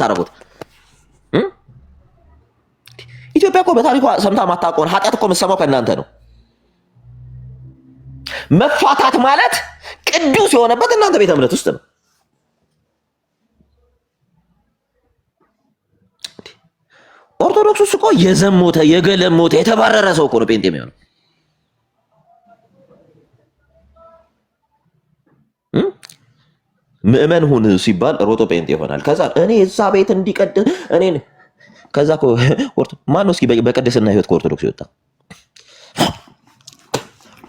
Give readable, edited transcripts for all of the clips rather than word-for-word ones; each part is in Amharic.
ታረጉት ኢትዮጵያ እኮ በታሪኳ ሰምታ ማታውቀውን ኃጢአት እኮ የምትሰማው ከእናንተ ነው። መፋታት ማለት ቅዱስ የሆነበት እናንተ ቤተ እምነት ውስጥ ነው። ኦርቶዶክስ ውስጥ እኮ የዘሞተ የገለሞተ የተባረረ ሰው እኮ ነው ጴንጤ የሚሆነው። ምእመን ሁን ሲባል ሮጦ ጴንጤ ይሆናል። ከዛ እኔ እዛ ቤት እንዲቀድስ እኔ ከዛ እኮ ማን ነው እስኪ በቅድስና ህይወት ከኦርቶዶክስ ይወጣ?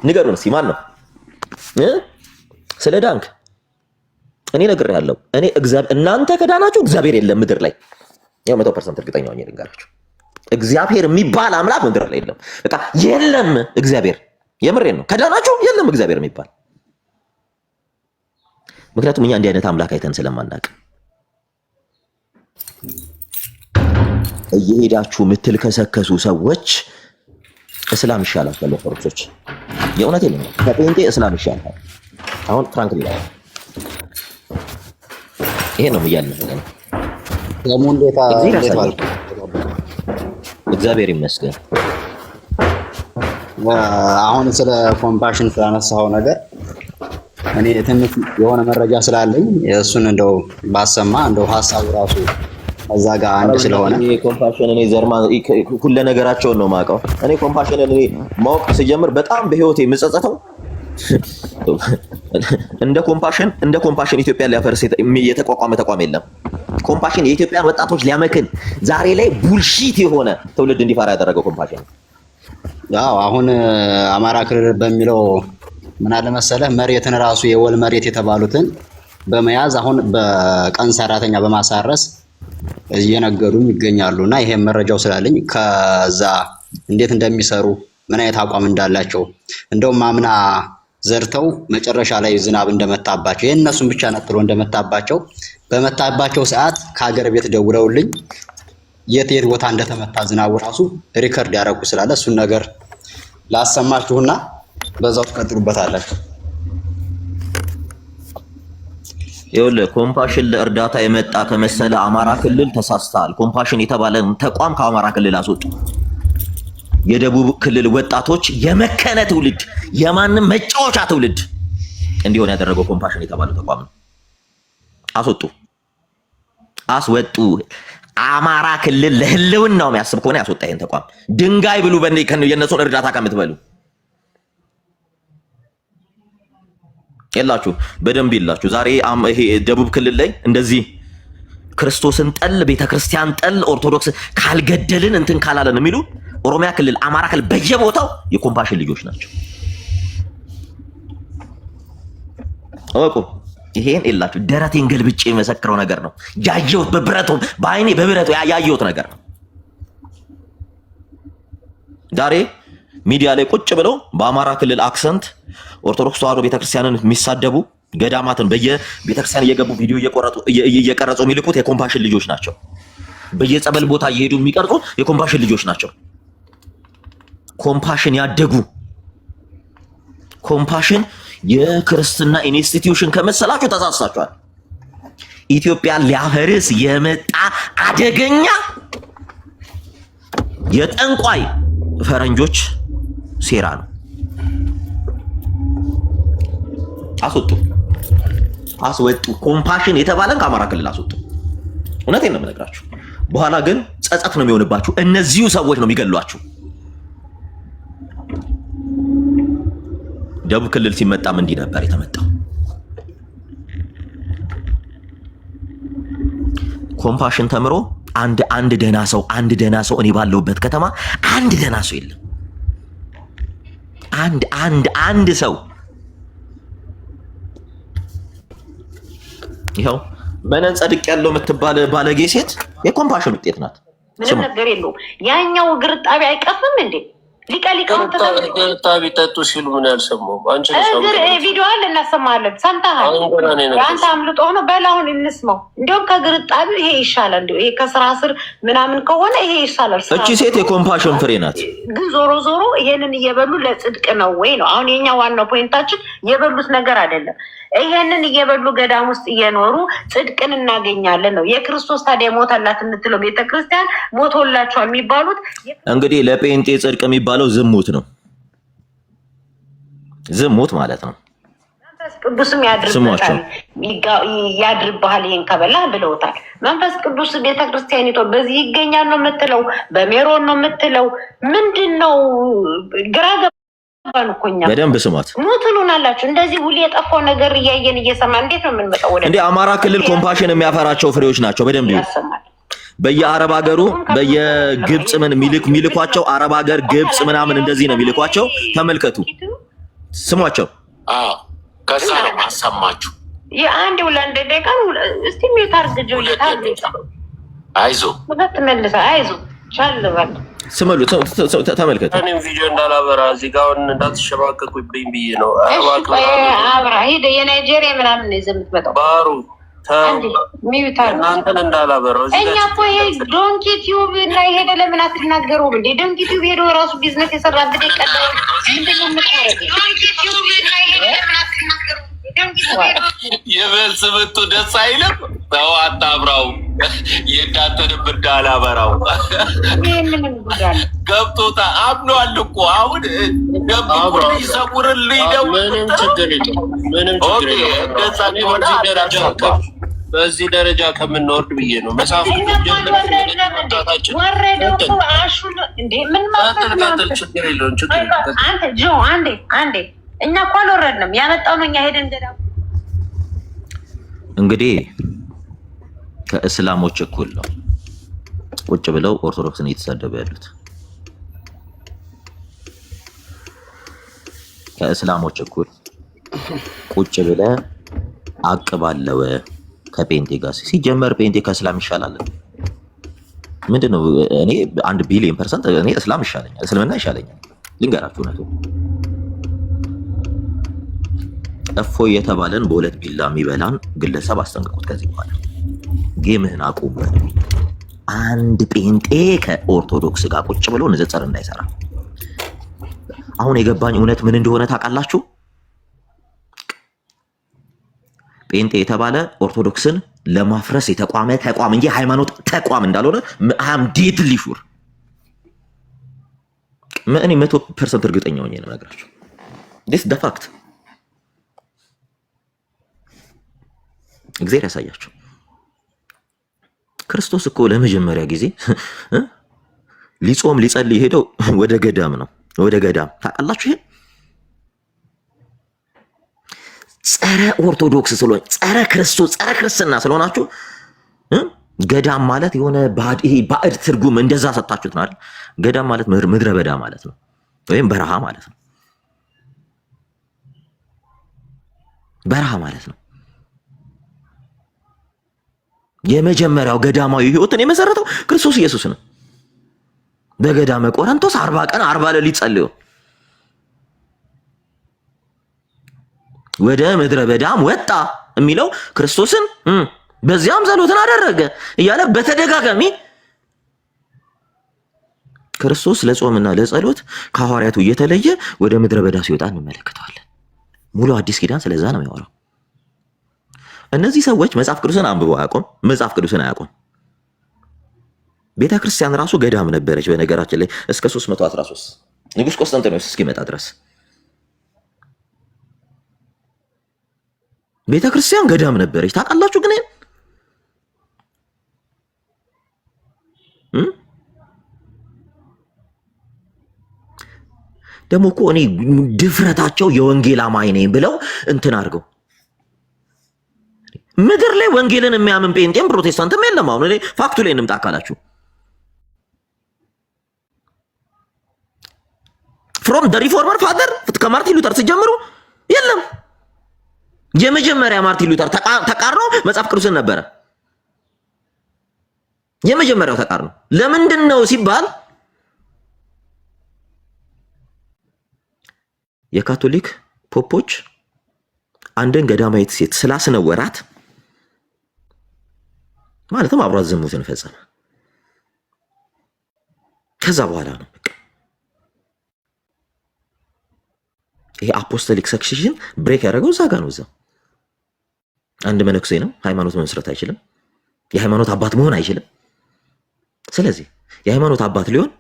ንገሩን እስኪ ማን ነው? ስለ ዳንክ እኔ ነግሬሃለሁ። እኔ እናንተ ከዳናችሁ እግዚአብሔር የለም ምድር ላይ። ያው 100% እርግጠኛ ሆኜ ልንገራችሁ፣ እግዚአብሔር የሚባል አምላክ ምድር ላይ የለም። በቃ የለም እግዚአብሔር። የምሬን ነው። ከዳናችሁ የለም እግዚአብሔር የሚባል። ምክንያቱም እኛ እንዲህ አይነት አምላክ አይተን ስለማናውቅ እየሄዳችሁ የምትልከሰከሱ ሰዎች እስላም ይሻላል ከኦርቶዶክሶች። የእውነቴን ነው። ከጴንጤ እስላም ይሻላል። አሁን ፍራንክ ይላል። ይሄ ነው እያልን እግዚአብሔር ይመስገን። አሁን ስለ ኮምፓሽን ስላነሳው ነገር እኔ ትንሽ የሆነ መረጃ ስላለኝ እሱን እንደው ባሰማ እንደው ሐሳቡ ራሱ እዛ ጋር አንድ ስለሆነ ኮምፓሽን እኔ ዘርማ ሁሉ ነገራቸውን ነው ማውቀው። እኔ ኮምፓሽን እኔ ማወቅ ሲጀምር በጣም በህይወቴ የምጸጸተው እንደ ኮምፓሽን ኢትዮጵያ ሊያፈርስ የተቋቋመ ተቋም የለም። ኮምፓሽን የኢትዮጵያን ወጣቶች ሊያመክን ዛሬ ላይ ቡልሺት የሆነ ትውልድ እንዲፈራ ያደረገው ኮምፓሽን። ያው አሁን አማራ ክልል በሚለው ምን አለ መሰለህ መሬትን ራሱ የወል መሬት የተባሉትን በመያዝ አሁን በቀን ሰራተኛ በማሳረስ እየነገዱም ይገኛሉና ይሄን መረጃው ስላለኝ ከዛ እንዴት እንደሚሰሩ ምን አይነት አቋም እንዳላቸው እንደውም አምና ዘርተው መጨረሻ ላይ ዝናብ እንደመታባቸው የእነሱን ብቻ ነጥሎ እንደመታባቸው በመታባቸው ሰዓት ከሀገር ቤት ደውለውልኝ የት ቦታ እንደተመታ ዝናቡ ራሱ ሪከርድ ያደረጉ ስላለ እሱን ነገር ላሰማችሁና በዛው ትቀጥሉበታላችሁ። ይኸውልህ ኮምፓሽን ለእርዳታ የመጣ ከመሰለ አማራ ክልል ተሳስተሃል። ኮምፓሽን የተባለ ተቋም ከአማራ ክልል አስወጡ። የደቡብ ክልል ወጣቶች የመከነ ትውልድ የማንም መጫወቻ ትውልድ እንዲሆን ያደረገው ኮምፓሽን የተባለ ተቋም ነው። አስወጡ። አማራ ክልል ለህልውናው የሚያስብ ከሆነ ያስወጣ ይሄን ተቋም። ድንጋይ ብሉ የነሱን እርዳታ ከምትበሉ የላችሁ በደንብ ይላችሁ። ዛሬ ይሄ ደቡብ ክልል ላይ እንደዚህ ክርስቶስን ጠል ቤተክርስቲያን ጠል ኦርቶዶክስ ካልገደልን እንትን ካላለን የሚሉ ኦሮሚያ ክልል አማራ ክልል በየቦታው የኮምፓሽን ልጆች ናቸው። አወቁ። ይሄን የላችሁ ደረቴን ገልብጬ የመሰክረው ነገር ነው። ያየሁት በብረቱ በአይኔ በብረቱ ያየሁት ነገር ነው። ዛሬ ሚዲያ ላይ ቁጭ ብለው በአማራ ክልል አክሰንት ኦርቶዶክስ ተዋሕዶ ቤተክርስቲያንን የሚሳደቡ ገዳማትን በየቤተክርስቲያን እየገቡ ቪዲዮ እየቀረጹ የሚልኩት የኮምፓሽን ልጆች ናቸው። በየጸበል ቦታ እየሄዱ የሚቀርጹ የኮምፓሽን ልጆች ናቸው። ኮምፓሽን ያደጉ ኮምፓሽን የክርስትና ኢንስቲትዩሽን ከመሰላችሁ ተሳስታችኋል። ኢትዮጵያን ሊያፈርስ የመጣ አደገኛ የጠንቋይ ፈረንጆች ሴራ ነው። አስወጡ። ኮምፓሽን የተባለን ከአማራ ክልል አስወጡ። እውነቴን ነው የምነግራችሁ። በኋላ ግን ጸጸት ነው የሚሆንባችሁ። እነዚሁ ሰዎች ነው የሚገሏችሁ። ደቡብ ክልል ሲመጣም እንዲህ ነበር የተመጣው። ኮምፓሽን ተምሮ አንድ ደህና ሰው እኔ ባለሁበት ከተማ አንድ ደህና ሰው የለም። አንድ ሰው ይኸው መነን ጸድቅ ያለው የምትባል ባለጌ ሴት የኮምፓሽን ውጤት ናት። ምንም ነገር የለውም። ያኛው እግር ጣቢ አይቀፍም እንዴ? ሊቀሊቀው ጣቢ ጠጡ ሲሉ ምን ያልሰማው አንቺ እግር ቪዲዮ አለ እናሰማለን። ሰምተሃል? አንተ አምልጦ ነው በላሁን እንስማው። እንደውም ከእግር ጣቢ ይሄ ይሻላል። እንደው ይሄ ከስራ ስር ምናምን ከሆነ ይሄ ይሻላል። እቺ ሴት የኮምፓሽን ፍሬ ናት። ግን ዞሮ ይሄንን እየበሉ ለጽድቅ ነው ወይ ነው አሁን የኛ ዋናው ፖይንታችን። የበሉት ነገር አይደለም። ይሄንን እየበሉ ገዳም ውስጥ እየኖሩ ጽድቅን እናገኛለን ነው። የክርስቶስ ታዲያ ሞተላት የምትለው ቤተክርስቲያን ሞቶላቸዋል የሚባሉት እንግዲህ ለጴንጤ ጽድቅ የሚባለው ዝሙት ነው። ዝሙት ማለት ነው። መንፈስ ቅዱስም ያድርብሃል ይሄን ከበላህ ብለውታል። መንፈስ ቅዱስ ቤተክርስቲያኒቷ በዚህ ይገኛል ነው የምትለው? በሜሮን ነው የምትለው? ምንድነው? ግራ ገባን እኮ እኛ። በደንብ ስሟት። ሙትሉን አላችሁ እንደዚህ ሁሌ የጠፋው ነገር እያየን እየሰማ እንዴት ነው የምንመጣው? ወደ እንዴ አማራ ክልል ኮምፓሽን የሚያፈራቸው ፍሬዎች ናቸው። በደንብ ይሰማል። በየአረብ ሀገሩ በየግብጽ ምን ሚልኳቸው አረብ ሀገር ግብጽ ምናምን እንደዚህ ነው ሚልኳቸው። ተመልከቱ፣ ስሟቸው። ከዛ ነው ማሰማችሁ። የአንድ ሁለት ደቂቃ እስቲ ሚታርግጆ አይዞ ተመልሳ አይዞ ቻልበል ስመሉ ተመልከቱ። እኔም ቪዲዮ እንዳላበራ እዚህ ጋር እንዳትሸማቀቁብኝ ብዬ ነው። አብራ ሄደ የናይጄሪያ ምናምን ነው ይዘህ የምትመጣው ባሩ እናንተን እንዳላበራው እኛ እኮ ይሄ ዶንኪ ቲዩብ እና የሄደ ለምን አትናገሩም እንዴ? ዶንኪ ቲዩብ ሄዶ ራሱ ቢዝነስ የሰራበት ይቀደው ምንድነው የምታረገው? ዶንኪ ቲዩብ እና የሄደ ለምን አትናገሩም? የበልስ ብቱ ደስ አይልም። ተው አታብራው። የዳተንም እንዳላበራው ገብቶታ አምኗል እኮ አሁን ገብቶ ይሰውርልኝ ነው። ምንም ችግር የለም። ምንም ችግር የለም። በዚህ ደረጃ ከምንወርድ ብዬ ነው። መጽሐፍ እኛ እኮ አልወረድንም። ያመጣው ነው እኛ ሄደን ገዳም እንግዲህ ከእስላሞች እኩል ነው ቁጭ ብለው ኦርቶዶክስን እየተሳደቡ ያሉት። ከእስላሞች እኩል ቁጭ ብለ አቅባለው ከጴንጤ ጋር ሲጀመር ጴንጤ ከእስላም ይሻላል። ምንድነው? እኔ 1,000,000,000% እኔ እስላም ይሻለኛል፣ እስልምና ይሻለኛል። ልንገራችሁ ነው። እፎይ የተባለን በሁለት ቢላ የሚበላን ግለሰብ አስጠንቅቁት። ከዚህ በኋላ ጌምህን አቁም። አንድ ጴንጤ ከኦርቶዶክስ ጋር ቁጭ ብሎ ንጽጽር እንዳይሰራ። አሁን የገባኝ እውነት ምን እንደሆነ ታውቃላችሁ? ጴንጤ የተባለ ኦርቶዶክስን ለማፍረስ የተቋመ ተቋም እንጂ ሃይማኖት ተቋም እንዳልሆነ አም ዲድሊ ሹር። እኔ 100% እርግጠኛ ሆኜ ነው የምነግራችሁ። ዲስ ደ ፋክት። እግዚአብሔር ያሳያችሁ። ክርስቶስ እኮ ለመጀመሪያ ጊዜ ሊጾም ሊጸልይ ሄደው ወደ ገዳም ነው። ወደ ገዳም ታውቃላችሁ። ይሄ ጸረ ኦርቶዶክስ ስለሆነ ጸረ ክርስቶስ ጸረ ክርስትና ስለሆናችሁ ገዳም ማለት የሆነ ባዕድ ትርጉም እንደዛ ሰጣችሁት ነው አይደል? ገዳም ማለት ምድረ በዳ ማለት ነው፣ ወይም በረሃ ማለት ነው። በረሃ ማለት ነው። የመጀመሪያው ገዳማዊ ህይወትን የመሰረተው ክርስቶስ ኢየሱስ ነው። በገዳመ ቆሮንቶስ 40 ቀን 40 ሌሊት ጸልዮ ወደ ምድረ በዳም ወጣ የሚለው ክርስቶስን በዚያም ጸሎትን አደረገ እያለ በተደጋጋሚ ክርስቶስ ለጾምና ለጸሎት ከሐዋርያቱ እየተለየ ወደ ምድረ በዳ ሲወጣ እንመለከተዋለን። ሙሉ አዲስ ኪዳን ስለዛ ነው የሚያወራው። እነዚህ ሰዎች መጽሐፍ ቅዱስን አንብበው አያውቁም። መጽሐፍ ቅዱስን አያውቁም። ቤተክርስቲያን ራሱ ገዳም ነበረች። በነገራችን ላይ እስከ 313 ንጉስ ቆስጠንጢኖስ እስኪመጣ ድረስ ቤተክርስቲያን ገዳም ነበረች። ታውቃላችሁ? ግን ደግሞ እኮ እኔ ድፍረታቸው የወንጌል አማኝ ነኝ ብለው እንትን አድርገው ምድር ላይ ወንጌልን የሚያምን ጴንጤም ፕሮቴስታንትም የለም። አሁን እኔ ፋክቱ ላይ እንምጣ ካላችሁ ፍሮም ደ ሪፎርመር ፋዘር ከማርቲን ሉተር ሲጀምሩ የለም። የመጀመሪያ ማርቲን ሉተር ተቃርኖ መጽሐፍ ቅዱስን ነበረ። የመጀመሪያው ተቃርኖ ለምንድን ነው ሲባል የካቶሊክ ፖፖች አንድን ገዳማዊት ሴት ስላስነወራት ማለትም አብሯት ዝሙትን ፈጸመ። ከዛ በኋላ ነው ይሄ አፖስቶሊክ ሰክሴሽን ብሬክ ያደረገው እዛ ጋር ነው። እዛ አንድ መነኩሴ ነው፣ ሃይማኖት መመስረት አይችልም። የሃይማኖት አባት መሆን አይችልም። ስለዚህ የሃይማኖት አባት ሊሆን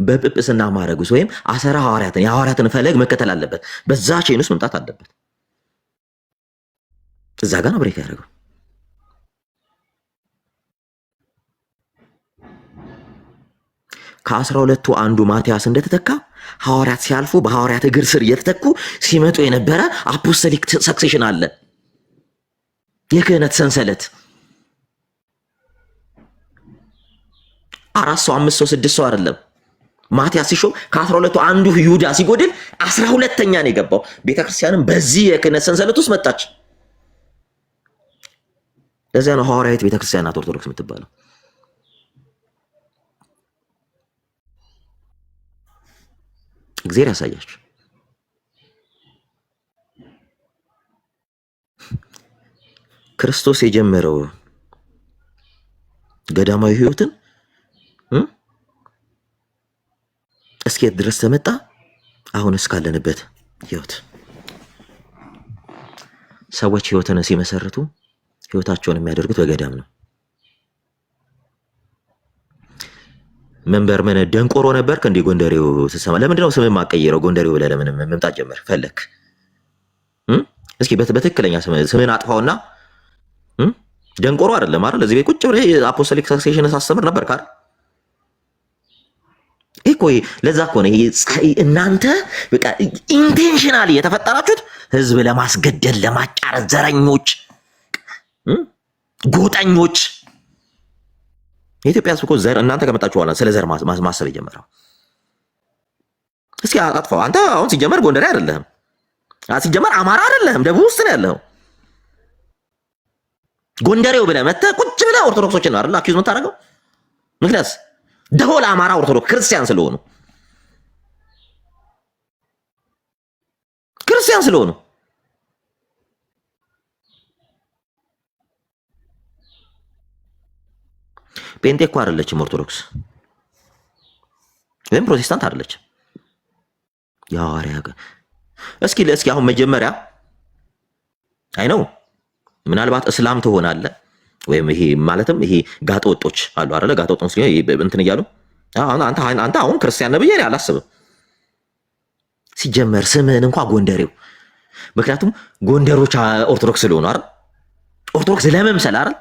በጵጵስና ማዕረግ ውስጥ ወይም አሰራ ሐዋርያትን የሐዋርያትን ፈለግ መከተል አለበት። በዛ ቼን ውስጥ መምጣት አለበት። እዛ ጋር ነው ብሬክ ያደረገው። ከ12ቱ አንዱ ማቲያስ እንደተተካ ሐዋርያት ሲያልፉ በሐዋርያት እግር ስር እየተተኩ ሲመጡ የነበረ አፖስቶሊክ ሰክሴሽን አለ። የክህነት ሰንሰለት 4 ሰው 5 ሰው 6 ሰው አይደለም። ማቲያስ ሲሾም ከ12ቱ አንዱ ይሁዳ ሲጎድል 12ኛ ነው የገባው። ቤተክርስቲያንም በዚህ የክህነት ሰንሰለት ውስጥ መጣች። ለዚያ ነው ሐዋርያዊት ቤተክርስቲያን ናት ኦርቶዶክስ የምትባለው። እግዚአብሔር ያሳያችሁ። ክርስቶስ የጀመረው ገዳማዊ ህይወትን እስከ ድረስ ተመጣ። አሁን እስካለንበት ህይወት ሰዎች ህይወትን ሲመሰርቱ ህይወታቸውን የሚያደርጉት በገዳም ነው። መንበር ምን ደንቆሮ ነበርክ እንዴ? ጎንደሬው ስትሰማ ለምንድነው ስምን ማቀየረው? ጎንደሬው ብለህ ለምን መምጣት ጀመር ፈለክ? እስኪ በትክክለኛ ስምን አጥፋውና ደንቆሮ አይደለም አይደል? እዚህ ቤት ቁጭ ብለህ አፖስቶሊክ ሰክሴሽን ሳስተምር ነበር ካል እኮ ለዛ እኮ ነው እናንተ በቃ ኢንቴንሽናሊ የተፈጠራችሁት ህዝብ ለማስገደል ለማጫረስ፣ ዘረኞች፣ ጎጠኞች። የኢትዮጵያ ህዝብ እኮ ዘር እናንተ ከመጣችሁ በኋላ ስለ ዘር ማሰብ የጀመረው። እስኪ አጥፋው አንተ። አሁን ሲጀመር ጎንደሬ አይደለህም፣ ሲጀመር አማራ አይደለህም፣ ደቡብ ውስጥ ነው ያለኸው። ጎንደሬው ብለህ መተህ ቁጭ ብለህ ኦርቶዶክሶችን ነው አይደል አኪዝ የምታደርገው? ምክንያቱም ደሆል አማራ ኦርቶዶክስ ክርስቲያን ስለሆኑ ጴንጤ እኮ አይደለችም ኦርቶዶክስ ወይም ፕሮቴስታንት አይደለችም። የሐዋርያ እስኪ አሁን መጀመሪያ አይ ነው ምናልባት እስላም ትሆናለህ ወይም ይሄ ማለትም ይሄ ጋጠ ወጦች አሉ አይደለ? ጋጠ ወጦች እንትን እያሉ አንተ አሁን ክርስቲያን ነህ ብዬ አላስብም። ሲጀመር ስምህን እንኳን ጎንደሬው፣ ምክንያቱም ጎንደሮች ኦርቶዶክስ ስለሆኑ አይደል? ኦርቶዶክስ ለመምሰል አይደል?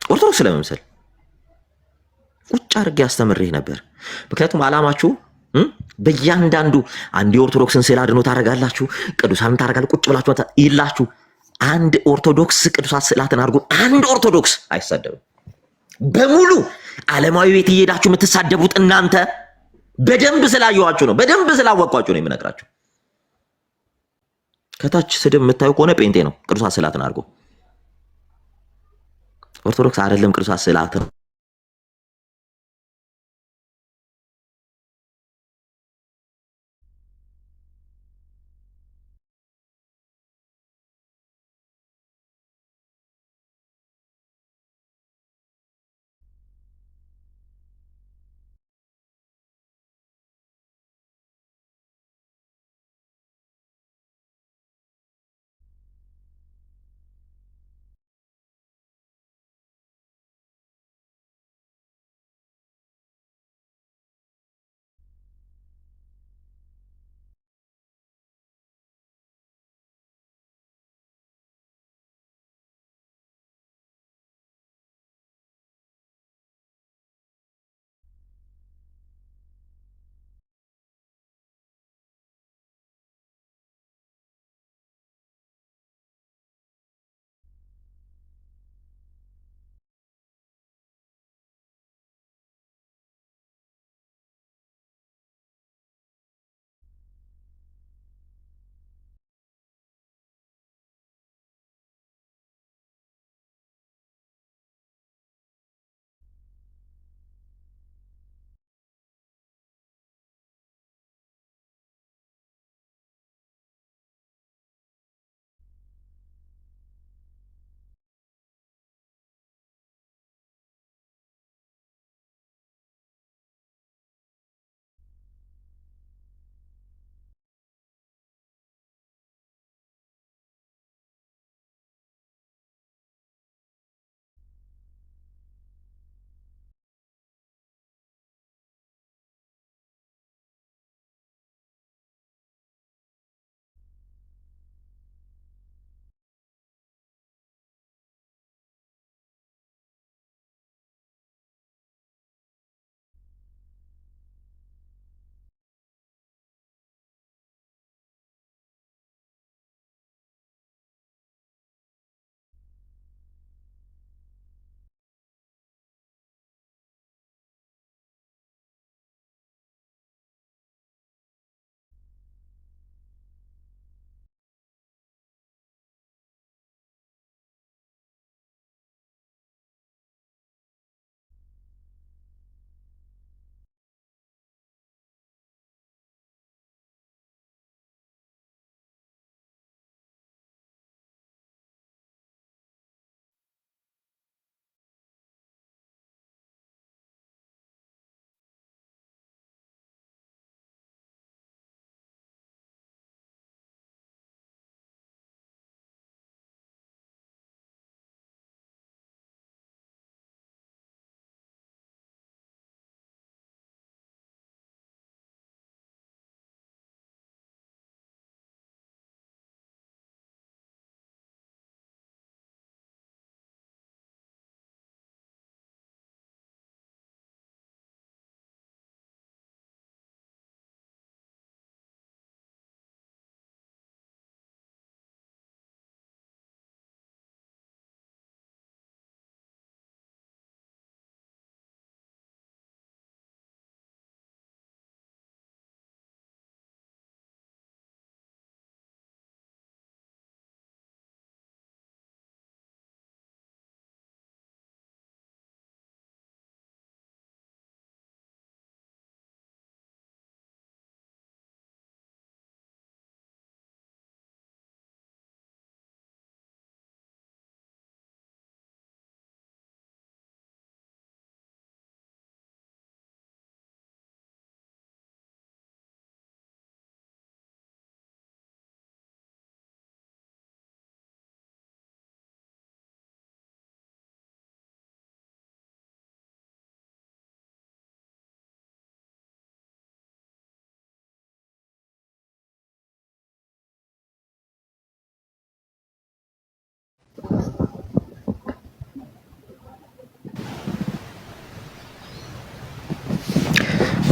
ኦርቶዶክስ ለመምሰል ቁጭ አድርጌ አስተምሬህ ነበር። ምክንያቱም አላማችሁ በእያንዳንዱ አንድ የኦርቶዶክስን ስዕል አድኖ ታደርጋላችሁ፣ ቅዱሳንን ታደርጋላችሁ፣ ቁጭ ብላችሁ ይላችሁ። አንድ ኦርቶዶክስ ቅዱሳት ስዕላትን አድርጎ አንድ ኦርቶዶክስ አይሳደብም። በሙሉ ዓለማዊ ቤት እየሄዳችሁ የምትሳደቡት እናንተ በደንብ ስላየኋችሁ ነው፣ በደንብ ስላወቋችሁ ነው የምነግራችሁ። ከታች ስድብ የምታዩ ከሆነ ጴንጤ ነው ቅዱሳት ስዕላትን አድርጎ። ኦርቶዶክስ አይደለም ቅዱሳት ስዕላትን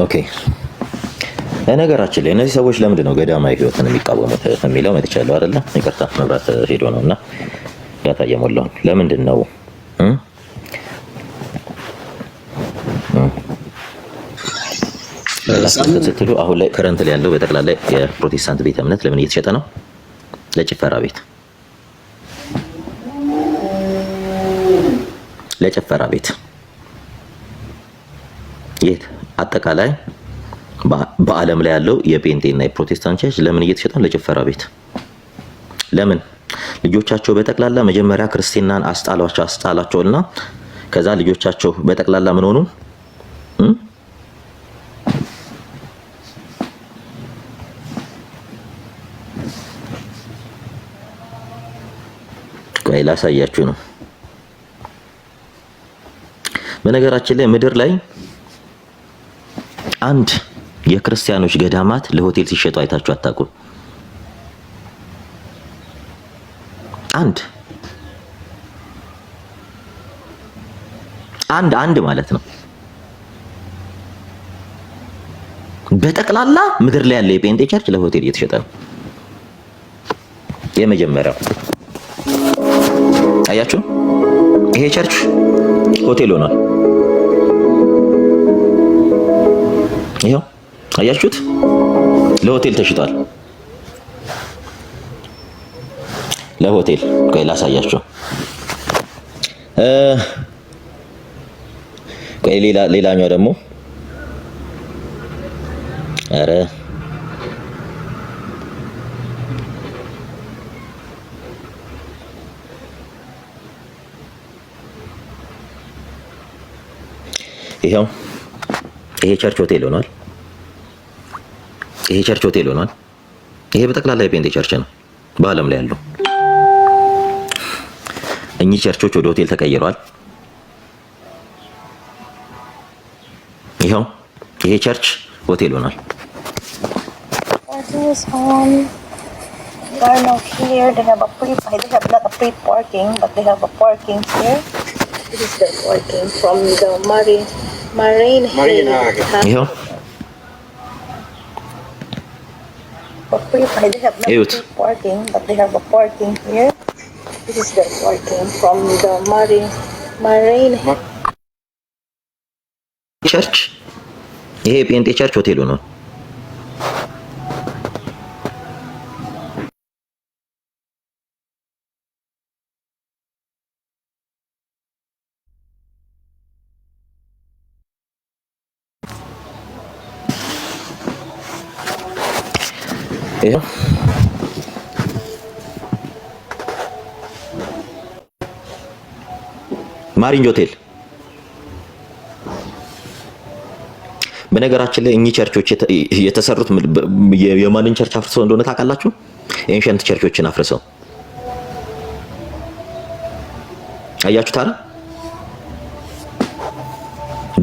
ኦኬ። ነገራችን ላይ እነዚህ ሰዎች ለምንድን ነው ገዳማዊ ህይወትን የሚቃወሙት የሚለው መጥቻለሁ አይደለ? ይቅርታ መብራት ሄዶ ነው እና ዳታ እየሞላው ለምንድን ነው ስትሉ አሁን ላይ ከረንት ላይ ያለው በጠቅላላ የፕሮቴስታንት ቤተ እምነት ለምን እየተሸጠ ነው? ለጭፈራ ቤት የት አጠቃላይ በዓለም ላይ ያለው የጴንጤና የፕሮቴስታንት ቸርች ለምን እየተሸጠ ነው? ለጭፈራ ቤት። ለምን? ልጆቻቸው በጠቅላላ መጀመሪያ ክርስትናን አስጣላቸውና ከዛ ልጆቻቸው በጠቅላላ ምን ሆኑ? ቆይ ላሳያችሁ ነው። በነገራችን ላይ ምድር ላይ አንድ የክርስቲያኖች ገዳማት ለሆቴል ሲሸጡ አይታችሁ አታውቁም? አንድ ማለት ነው። በጠቅላላ ምድር ላይ ያለ የጴንጤ ቸርች ለሆቴል እየተሸጠ ነው። የመጀመሪያው አያችሁ፣ ይሄ ቸርች ሆቴል ሆኗል። ይሄው አያችሁት፣ ለሆቴል ተሽጧል። ለሆቴል ቆይ ላሳያችሁ። ቆይ ሌላኛው ደግሞ አረ ይሄው ይሄ ቸርች ሆቴል ሆኗል። ይሄ በጠቅላላ የጴንጤ ቸርች ነው በዓለም ላይ ያለው። እኚህ ቸርቾች ወደ ሆቴል ተቀይረዋል። ይሄው ይሄ ቸርች ሆቴል ሆኗል። They have a free, they have not a free parking, but they have a parking here. This is the parking from the Marine ይሄው for free, they have not Cute. free parking, but they have a parking here. This is the parking from the Marine ቸርች ይሄ የጴንጤ ቸርች ሆቴል ሆኗል። ይሄ ማሪንጅ ሆቴል። በነገራችን ላይ እኚህ ቸርቾች የተሰሩት የማንን ቸርች አፍርሰው እንደሆነ ታውቃላችሁ? ኤንሸንት ቸርቾችን አፍርሰው። አያችሁት አይደል?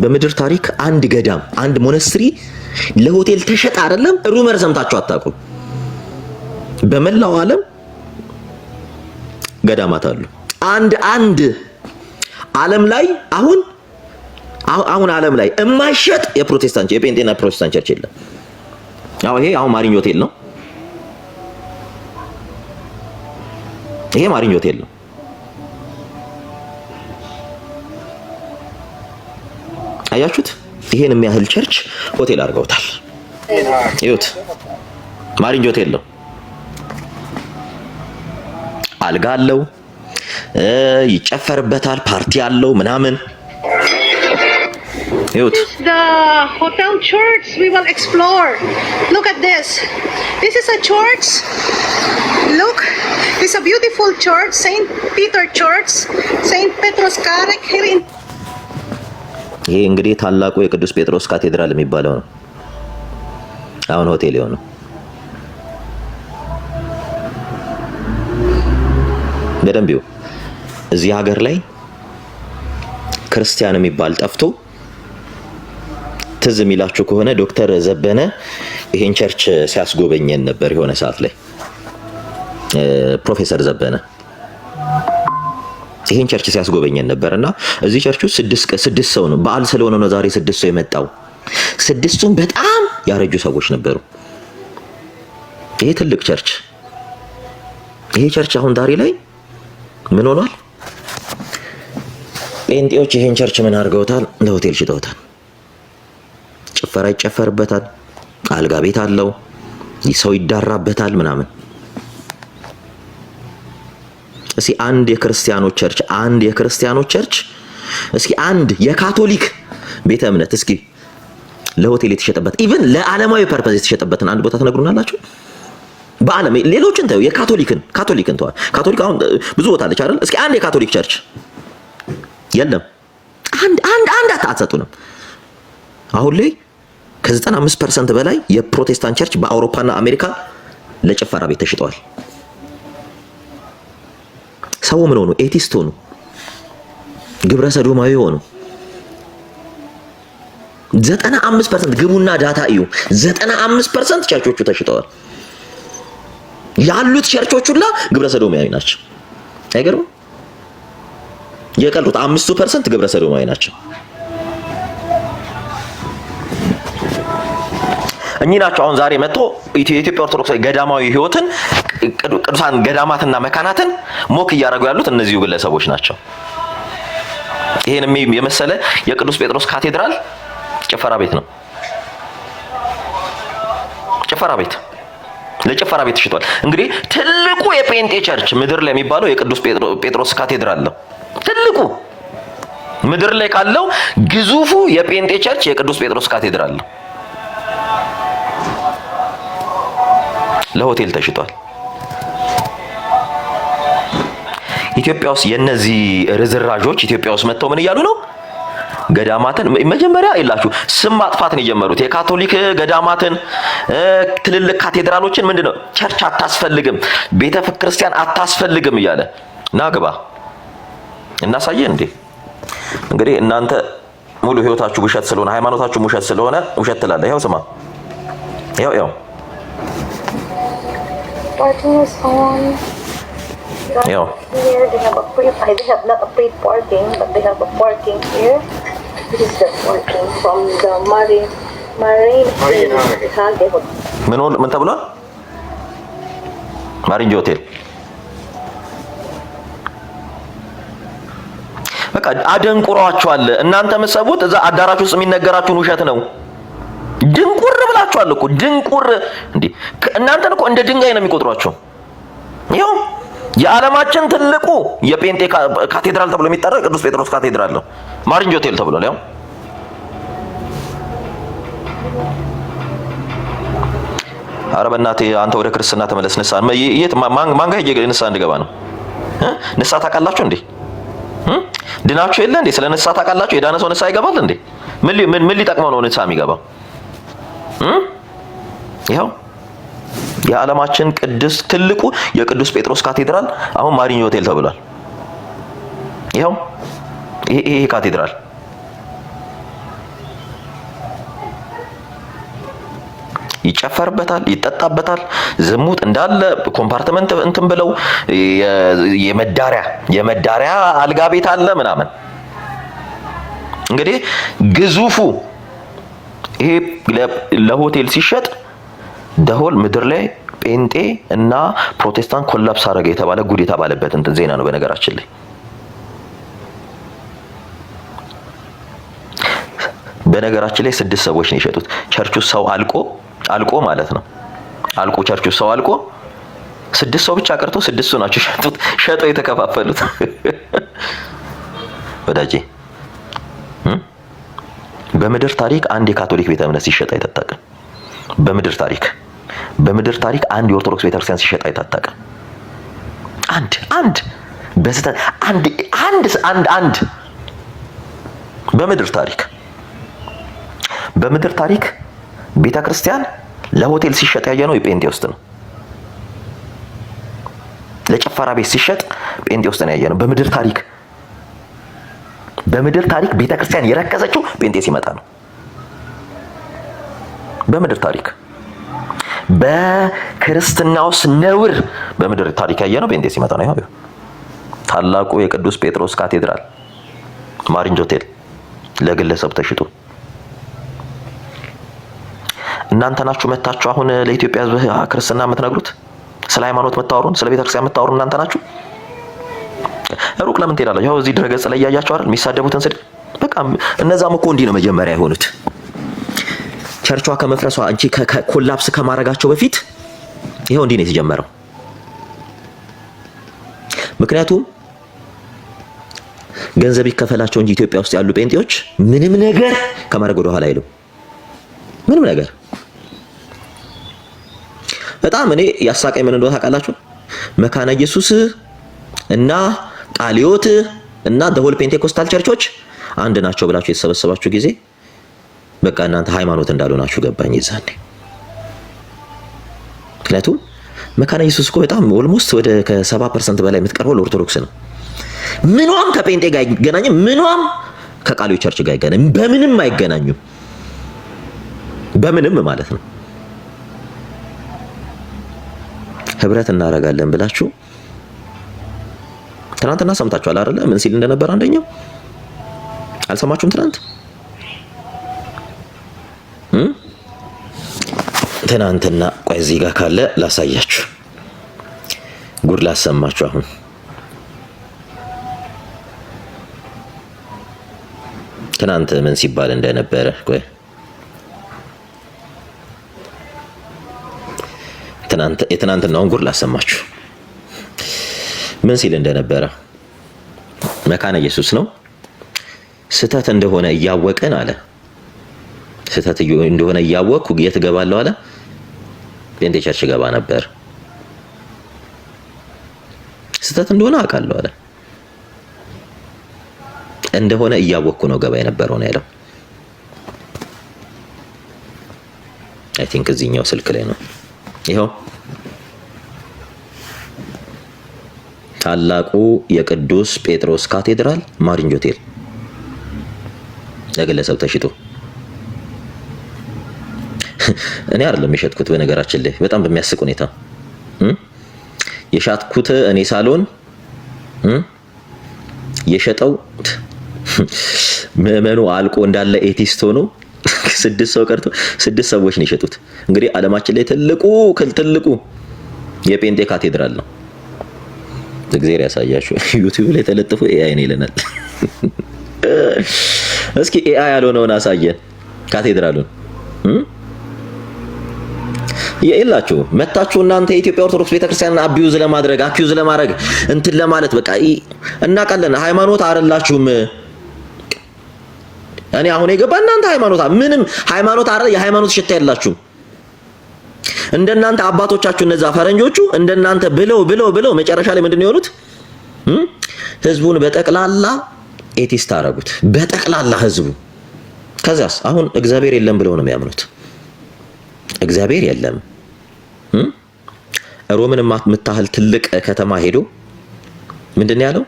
በምድር ታሪክ አንድ ገዳም፣ አንድ ሞነስትሪ ለሆቴል ተሸጠ አይደለም? ሩመር ሰምታችሁ አታውቁም? በመላው ዓለም ገዳማት አሉ። አንድ ዓለም ላይ አሁን ዓለም ላይ የማይሸጥ የፕሮቴስታንት የጴንጤና ፕሮቴስታንት ቸርች የለም። ይሄ አሁን ማሪንጅ ሆቴል ነው። ይሄ ማሪንጅ ሆቴል ነው። አያችሁት? ይሄን የሚያህል ቸርች ሆቴል አድርገውታል። ይሁት ማሪንጅ ሆቴል ነው። አልጋ አለው፣ ይጨፈርበታል፣ ፓርቲ አለው ምናምን። ይሁት the hotel church we will explore. Look at this. This is a church. Look, it's a beautiful church, Saint Peter Church, Saint Petrus Catholic here in. ይሄ እንግዲህ ታላቁ የቅዱስ ጴጥሮስ ካቴድራል የሚባለው ነው። አሁን ሆቴል የሆነው በደንብ ይኸው እዚህ ሀገር ላይ ክርስቲያን የሚባል ጠፍቶ ትዝ የሚላችሁ ከሆነ ዶክተር ዘበነ ይሄን ቸርች ሲያስጎበኘን ነበር የሆነ ሰዓት ላይ። ፕሮፌሰር ዘበነ ይሄን ቸርች ሲያስጎበኘን ነበርና እዚህ ቸርች ውስጥ ስድስት ሰው ነው። በዓል ስለሆነ ነው ዛሬ 6 ሰው የመጣው። ስድስቱም በጣም ያረጁ ሰዎች ነበሩ። ይሄ ትልቅ ቸርች ይሄ ቸርች አሁን ዛሬ ላይ ምን ሆኗል? ጴንጤዎች ይሄን ቸርች ምን አድርገውታል? ለሆቴል ሽጠውታል። ጭፈራ ይጨፈርበታል፣ አልጋ ቤት አለው፣ ሰው ይዳራበታል ምናምን። እስኪ አንድ የክርስቲያኖች ቸርች እስኪ አንድ የካቶሊክ ቤተ እምነት እስኪ ለሆቴል የተሸጠበት ኢቭን ለዓለማዊ ፐርፐዝ የተሸጠበትን አንድ ቦታ ትነግሩናላችሁ? በዓለም ሌሎችን ተው፣ ካቶሊክን ተዋል። ካቶሊክ አሁን ብዙ ቦታ አለች አይደል? እስኪ አንድ የካቶሊክ ቸርች የለም። አንድ አትሰጡንም። አሁን ላይ ከ95% በላይ የፕሮቴስታንት ቸርች በአውሮፓና አሜሪካ ለጭፈራ ቤት ተሽጠዋል። ሰው ምን ሆኑ? ኤቲስት ሆኑ፣ ግብረ ሰዶማዊ ሆኑ። 95% ግቡና ዳታ እዩ። 95% ቸርቾቹ ተሽጠዋል። ያሉት ቸርቾች ሁላ ግብረ ሰዶማዊ ናቸው። አይገርም? የቀሩት 5% ግብረ ሰዶማዊ ናቸው። እኚህ ናቸው አሁን ዛሬ መጥቶ የኢትዮጵያ ኦርቶዶክስ ገዳማዊ ህይወትን ቅዱሳን ገዳማትና መካናትን ሞክ እያደረጉ ያሉት እነዚሁ ግለሰቦች ናቸው። ይሄን የመሰለ የቅዱስ ጴጥሮስ ካቴድራል ጭፈራ ቤት ነው። ጭፈራ ቤት ለጭፈራ ቤት ተሽጧል። እንግዲህ ትልቁ የጴንጤ ቸርች ምድር ላይ የሚባለው የቅዱስ ጴጥሮስ ካቴድራል ነው። ትልቁ ምድር ላይ ካለው ግዙፉ የጴንጤ ቸርች የቅዱስ ጴጥሮስ ካቴድራል ነው። ለሆቴል ተሽጧል። ኢትዮጵያ ውስጥ የነዚህ ርዝራዦች ኢትዮጵያ ውስጥ መጥተው ምን እያሉ ነው? ገዳማትን መጀመሪያ ይላችሁ ስም ማጥፋት ነው የጀመሩት። የካቶሊክ ገዳማትን ትልልቅ ካቴድራሎችን ምንድነው ቸርች አታስፈልግም፣ ቤተ ክርስቲያን አታስፈልግም እያለ ናግባ እናሳየ እንዴ። እንግዲህ እናንተ ሙሉ ህይወታችሁ ውሸት ስለሆነ ሃይማኖታችሁ ውሸት ስለሆነ ውሸት ትላለህ። ይኸው ስማ፣ ይኸው Parking is on. Yeah. Here they have a they have not a paid parking, but they have a parking here. This is the parking from the Marine Hage Hotel. ምን ተብሏል? ማሪንጅ ሆቴል። በቃ አደንቁሯቸዋል። እናንተ መሰቡት እዛ አዳራሽ ውስጥ የሚነገራችሁን ውሸት ነው። ድንቁር ብላችኋል እኮ ድንቁር። እንዴ እናንተን እኮ እንደ ድንጋይ ነው የሚቆጥሯቸው። ይኸው የዓለማችን ትልቁ የጴንጤ ካቴድራል ተብሎ የሚጠራው ቅዱስ ጴጥሮስ ካቴድራል ነው። ማሪንጅ ሆቴል ተብሏል። ያው ኧረ በእናትህ አንተ ወደ ክርስትና ተመለስ። ንስሓ የት ማን ጋር ሄጄ ንስሓ እንድገባ ነው? ንስሓ ታውቃላችሁ እንዴ? ድናችሁ የለ እንዴ? ስለ ንስሓ ታውቃላችሁ? የዳነ ሰው ንስሓ ይገባል እንዴ? ምን ሊጠቅመው ነው ንስሓ የሚገባው? ይኸው የዓለማችን ቅዱስ ትልቁ የቅዱስ ጴጥሮስ ካቴድራል አሁን ማሪንጅ ሆቴል ተብሏል። ይኸው ይሄ ካቴድራል ይጨፈርበታል፣ ይጠጣበታል። ዝሙት እንዳለ ኮምፓርትመንት እንትን ብለው የመዳሪያ አልጋ ቤት አለ ምናምን። እንግዲህ ግዙፉ ይሄ ለሆቴል ሲሸጥ ደሆል ምድር ላይ ጴንጤ እና ፕሮቴስታንት ኮላፕስ አደረገ የተባለ ጉድ የተባለበት እንትን ዜና ነው። በነገራችን ላይ ላይ 6 ሰዎች ነው የሸጡት። ቸርቹ ሰው አልቆ ማለት ነው። አልቆ ቸርቹ ሰው አልቆ 6 ሰው ብቻ ቀርቶ 6ቱ ናቸው ሸጠው የተከፋፈሉት። ወዳጄ በምድር ታሪክ አንድ የካቶሊክ ቤተ እምነት ሲሸጥ አይታወቅም። በምድር ታሪክ አንድ የኦርቶዶክስ ቤተክርስቲያን ሲሸጥ አይታወቅም። አንድ በስተት አንድ በምድር ታሪክ ቤተክርስቲያን ለሆቴል ሲሸጥ ያየነው የጴንጤ ውስጥ ነው። ለጭፈራ ቤት ሲሸጥ ጴንጤ ውስጥ ነው ያየነው። በምድር ታሪክ ቤተክርስቲያን የረከሰችው ጴንጤ ሲመጣ ነው። በምድር ታሪክ በክርስትናው ነውር በምድር ታሪክ ያየነው ጴንጤ ሲመጣ ነው። ይኸው ታላቁ የቅዱስ ጴጥሮስ ካቴድራል ማሪንጅ ሆቴል ለግለሰብ ተሽጦ እናንተ ናችሁ መታችሁ አሁን ለኢትዮጵያ ሕዝብ ክርስትና የምትነግሩት? ስለ ሃይማኖት የምታወሩን፣ ስለ ቤተክርስቲያን የምታወሩን እናንተ ናችሁ። ሩቅ ለምን ትሄዳላችሁ? ያው እዚህ ድረገጽ ላይ ያያችሁ አይደል የሚሳደቡትን ስድብ። በቃ እነዛም እኮ እንዲህ ነው መጀመሪያ የሆኑት። ቸርቿ ከመፍረሷ እንጂ ኮላፕስ ከማድረጋቸው በፊት ይሄው እንዲህ ነው የተጀመረው። ምክንያቱም ገንዘብ ይከፈላቸው እንጂ ኢትዮጵያ ውስጥ ያሉ ጴንጤዎች ምንም ነገር ከማድረግ ወደ ኋላ አይሉም። ምንም ነገር። በጣም እኔ ያሳቀኝ ምን እንደሆነ ታውቃላችሁ? መካነ ኢየሱስ እና ቃሊዮት እና ደሆል ፔንቴኮስታል ቸርቾች አንድ ናቸው ብላችሁ የተሰበሰባችሁ ጊዜ በቃ እናንተ ሃይማኖት እንዳልሆናችሁ ገባኝ ይዛኔ። ምክንያቱም መካነ ኢየሱስ እኮ በጣም ኦልሞስት ወደ ከ70% በላይ የምትቀርበው ለኦርቶዶክስ ነው። ምንም ከጴንጤ ጋር አይገናኝም። ምንም ከቃሊዮት ቸርች ጋር አይገናኝም። በምንም አይገናኙም። በምንም ማለት ነው። ህብረት እናደርጋለን ብላችሁ ትናንትና ሰምታችኋል አይደለ? ምን ሲል እንደነበር አንደኛው አልሰማችሁም? ትናንትና ቆይ እዚህ ጋር ካለ ላሳያችሁ፣ ጉድ ላሰማችሁ። አሁን ትናንት ምን ሲባል እንደነበረ ቆይ የትናንትናውን ጉድ ላሰማችሁ። ምን ሲል እንደነበረ መካነ ኢየሱስ ነው ስተት እንደሆነ እያወቀን አለ። ስተት እንደሆነ እያወቅኩ የት እገባለሁ አለ? ጴንጤ ቸርች ገባ ነበር። ስተት እንደሆነ አውቃለሁ አለ። እንደሆነ እያወቅኩ ነው ገባ የነበረው ነው ያለው። አይ ቲንክ እዚህኛው ስልክ ላይ ነው። ይኸው ታላቁ የቅዱስ ጴጥሮስ ካቴድራል ማሪንጅ ሆቴል ለግለሰብ ተሽጦ እኔ አይደለም የሸጥኩት። በነገራችን ላይ በጣም በሚያስቅ ሁኔታ የሻጥኩት እኔ ሳልሆን የሸጠው ምዕመኑ አልቆ እንዳለ ኤቲስት ሆኖ 6 ሰው ቀርቶ 6 ሰዎች ነው የሸጡት። እንግዲህ ዓለማችን ላይ ትልቁ የጴንጤ ካቴድራል ነው። እግዚአብሔር ያሳያችሁ። ዩቲዩብ ላይ ተለጥፎ ኤአይ ነው ይለናል። እስኪ ኤአይ ያልሆነውን አሳየን ካቴድራሉን። የላችሁ መታችሁ እናንተ የኢትዮጵያ ኦርቶዶክስ ቤተክርስቲያንን አኪዩዝ ለማድረግ እንትን ለማለት በቃ እናውቃለን። ሃይማኖት አይደላችሁም። እኔ አሁን የገባ እናንተ ምንም ሃይማኖት አይደል፣ የሃይማኖት ሽታ የላችሁም። እንደናንተ አባቶቻችሁ እነዛ ፈረንጆቹ እንደናንተ ብለው መጨረሻ ላይ ምንድነው የሆኑት? ህዝቡን በጠቅላላ ኤቲስት አደረጉት። በጠቅላላ ህዝቡ። ከዛስ አሁን እግዚአብሔር የለም ብለው ነው የሚያምኑት። እግዚአብሔር የለም። ሮምን የምታህል ትልቅ ከተማ ሄዶ ምንድነው ያለው?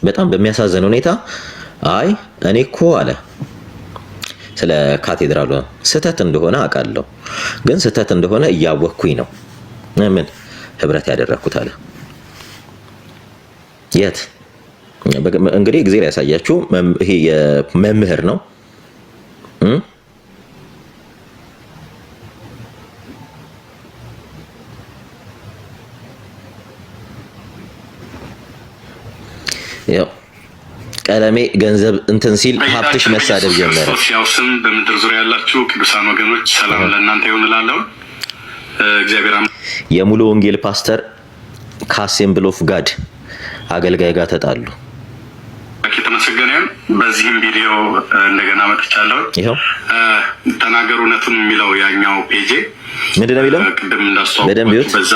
በጣም በሚያሳዝን ሁኔታ አይ እኔ እኮ አለ ስለ ካቴድራሉ ስተት እንደሆነ አውቃለሁ፣ ግን ስተት እንደሆነ እያወቅኩኝ ነው ምን ህብረት ያደረኩት አለ። የት እንግዲህ እግዚአብሔር ያሳያችሁ። ይሄ የመምህር ነው። ያው ቀለሜ ገንዘብ እንትን ሲል ሀብትሽ መሳደብ ጀመረ። ያው ስም በምድር ዙሪያ ያላችሁ ቅዱሳን ወገኖች ሰላም ለእናንተ ይሁን እላለሁ። እግዚአብሔር የሙሉ ወንጌል ፓስተር ከአሴምብል ኦፍ ጋድ አገልጋይ ጋር ተጣሉ። የተመሰገነ ይሁን። በዚህም ቪዲዮ እንደገና መጥቻለሁ። ይሄው ተናገሩ እውነቱን የሚለው ያኛው ፔጄ ምንድነው የሚለው? ቅድም እንዳስተዋወቅኩት በዛ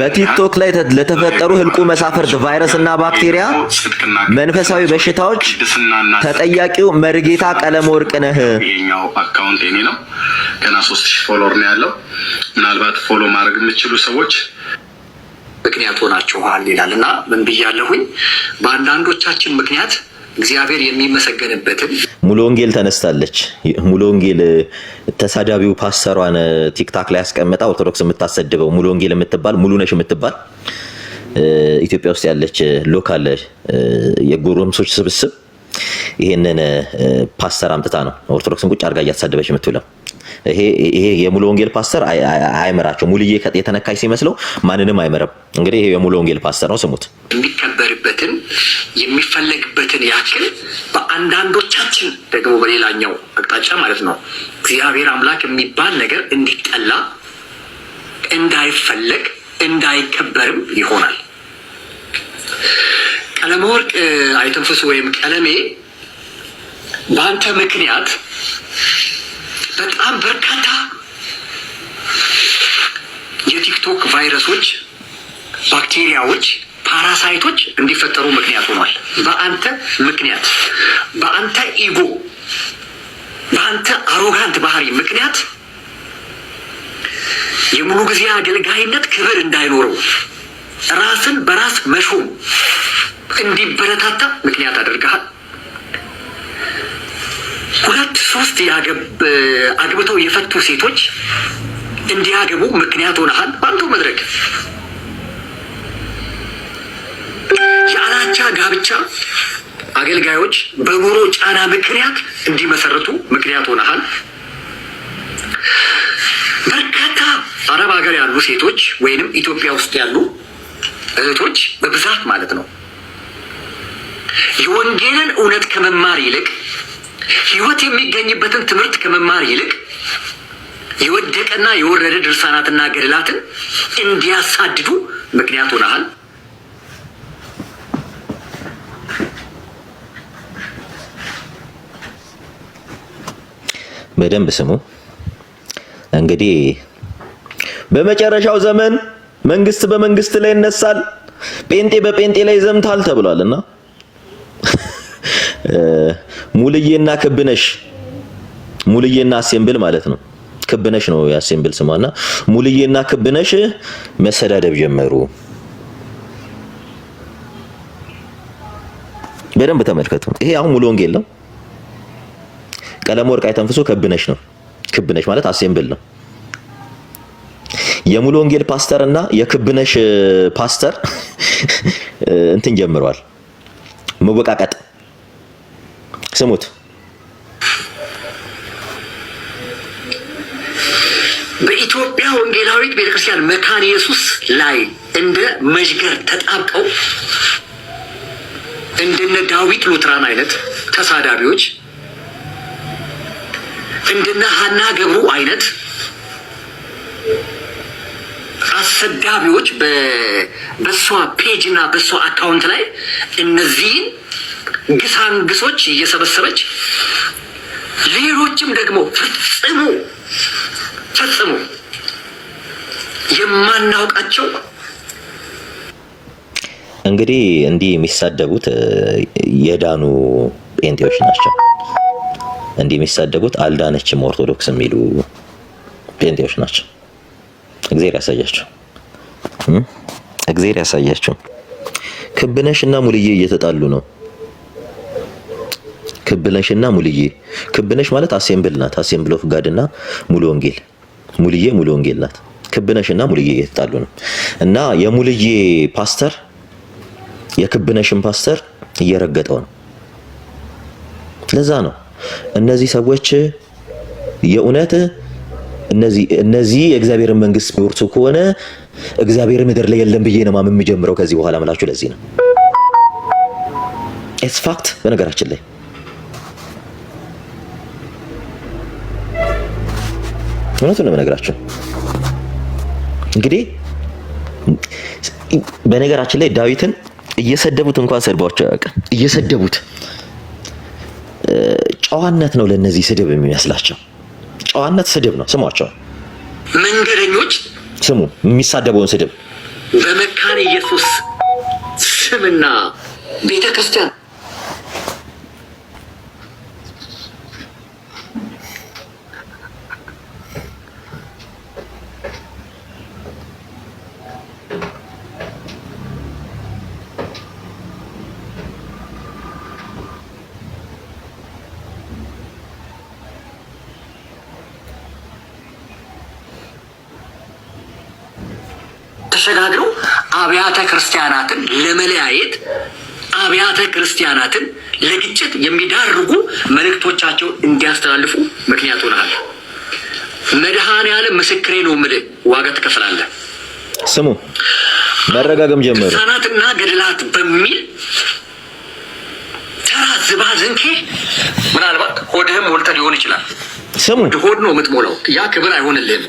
በቲክቶክ ላይ ለተፈጠሩ ህልቁ መሳፍርት ቫይረስ እና ባክቴሪያ መንፈሳዊ በሽታዎች ተጠያቂው መርጌታ ቀለም ወርቅ ነህ። ይሄኛው አካውንት የኔ ነው። ገና 3000 ፎሎወር ነው ያለው። ምናልባት ፎሎ ማድረግ የምትችሉ ሰዎች ምክንያት ሆናችኋል ይላልና ምን ብያለሁኝ? በአንዳንዶቻችን ምክንያት እግዚአብሔር የሚመሰገንበትን ሙሉ ወንጌል ተነስታለች። ሙሉ ወንጌል ተሳዳቢው ፓስተሯን ቲክታክ ላይ ያስቀምጣ ኦርቶዶክስ የምታሰድበው ሙሉ ወንጌል የምትባል ሙሉ ነሽ የምትባል ኢትዮጵያ ውስጥ ያለች ሎካል የጎረምሶች ስብስብ ይሄንን ፓስተር አምጥታ ነው ኦርቶዶክስን ቁጭ አድርጋ እያተሳደበች የምትውለው። ይሄ የሙሉ ወንጌል ፓስተር አይመራቸው። ሙሉዬ የተነካይ ሲመስለው ማንንም አይመረም። እንግዲህ ይሄ የሙሉ ወንጌል ፓስተር ነው፣ ስሙት። የሚከበርበትን የሚፈለግበትን ያክል በአንዳንዶቻችን ደግሞ በሌላኛው አቅጣጫ ማለት ነው እግዚአብሔር አምላክ የሚባል ነገር እንዲጠላ፣ እንዳይፈለግ፣ እንዳይከበርም ይሆናል። ቀለመወርቅ አይተንፍሱ ወይም ቀለሜ በአንተ ምክንያት በጣም በርካታ የቲክቶክ ቫይረሶች፣ ባክቴሪያዎች፣ ፓራሳይቶች እንዲፈጠሩ ምክንያት ሆኗል። በአንተ ምክንያት፣ በአንተ ኢጎ፣ በአንተ አሮጋንት ባህሪ ምክንያት የሙሉ ጊዜ አገልጋይነት ክብር እንዳይኖረው፣ ራስን በራስ መሾም እንዲበረታታ ምክንያት አድርገሃል። 2-3 አግብተው የፈቱ ሴቶች እንዲያገቡ ምክንያት ሆነሃል። በአንተው መድረክ የአላቻ ጋብቻ አገልጋዮች በኑሮ ጫና ምክንያት እንዲመሰርቱ ምክንያት ሆነሃል። በርካታ አረብ ሀገር ያሉ ሴቶች ወይንም ኢትዮጵያ ውስጥ ያሉ እህቶች በብዛት ማለት ነው የወንጌልን እውነት ከመማር ይልቅ ሕይወት የሚገኝበትን ትምህርት ከመማር ይልቅ የወደቀና የወረደ ድርሳናትና ገድላትን እንዲያሳድዱ ምክንያት ሆነሃል። በደንብ ስሙ። እንግዲህ በመጨረሻው ዘመን መንግስት በመንግስት ላይ ይነሳል፣ ጴንጤ በጴንጤ ላይ ይዘምታል ተብሏልና ሙሉዬና ክብነሽ፣ ሙሉዬና አሴምብል ማለት ነው። ክብነሽ ነው የአሴምብል ስሟና ሙሉዬና ክብነሽ መሰዳደብ ጀመሩ። በደንብ ተመልከቱ። ይሄ አሁን ሙሉ ወንጌል ነው። ቀለም ወርቅ አይተንፍሱ ክብነሽ ነው። ክብነሽ ማለት አሴምብል ነው። የሙሉ ወንጌል ፓስተር እና የክብነሽ ፓስተር እንትን ጀምረዋል መወቃቀጥ። ስሙት። በኢትዮጵያ ወንጌላዊት ቤተክርስቲያን መካነ ኢየሱስ ላይ እንደ መዥገር ተጣብቀው እንደነ ዳዊት ሉትራን አይነት ተሳዳቢዎች፣ እንደነ ሀና ገብሩ አይነት አሰዳቢዎች በሷ ፔጅ እና በሷ አካውንት ላይ እነዚህን ግሳንግሶች እየሰበሰበች ሌሎችም ደግሞ ፈጽሞ የማናውቃቸው እንግዲህ እንዲህ የሚሳደቡት የዳኑ ጴንጤዎች ናቸው። እንዲህ የሚሳደቡት አልዳነችም ኦርቶዶክስ የሚሉ ጴንጤዎች ናቸው። እግዚአብሔር ያሳያቸው፣ እግዚአብሔር ያሳያቸው። ክብነሽና ሙሉዬ እየተጣሉ ነው። ክብነሽና ሙሉዬ፣ ክብነሽ ማለት አሴምብል ናት። አሴምብል ኦፍ ጋድ እና ሙሉ ወንጌል። ሙሉዬ ሙሉ ወንጌል ናት። ክብነሽና ሙሉዬ እየተጣሉ ነው እና የሙሉዬ ፓስተር የክብነሽን ፓስተር እየረገጠው ነው። ለዛ ነው እነዚህ ሰዎች የእውነት እነዚህ የእግዚአብሔርን መንግስት ቢወርሱ ከሆነ እግዚአብሔር ምድር ላይ የለም ብዬ ነው ማመን የምጀምረው ከዚህ በኋላ ምላችሁ። ለዚህ ነው ኢትስ ፋክት። በነገራችን ላይ እውነቱን ነው የምነግራችሁ። እንግዲህ በነገራችን ላይ ዳዊትን እየሰደቡት እንኳን ሰድባቸው ያውቃል። እየሰደቡት ጨዋነት ነው ለነዚህ ስድብ የሚመስላቸው። ጨዋነት ስድብ ነው። ስሟቸው፣ መንገደኞች ስሙ የሚሳደበውን ስድብ። በመካነ ኢየሱስ ስምና ቤተክርስቲያን ተሸጋግረው አብያተ ክርስቲያናትን ለመለያየት፣ አብያተ ክርስቲያናትን ለግጭት የሚዳርጉ መልእክቶቻቸው እንዲያስተላልፉ ምክንያት ሆነሃል። መድኃኔዓለም ምስክሬ ነው የምልህ ዋጋ ትከፍላለህ። ስሙ መረጋገም ጀመሩ። ድርሳናትና ገድላት በሚል ተራ ዝባዝንኬ ምናልባት ሆድህም ሞልተህ ሊሆን ይችላል። ስሙ ሆድ ነው የምትሞላው። ያ ክብር አይሆንልህም።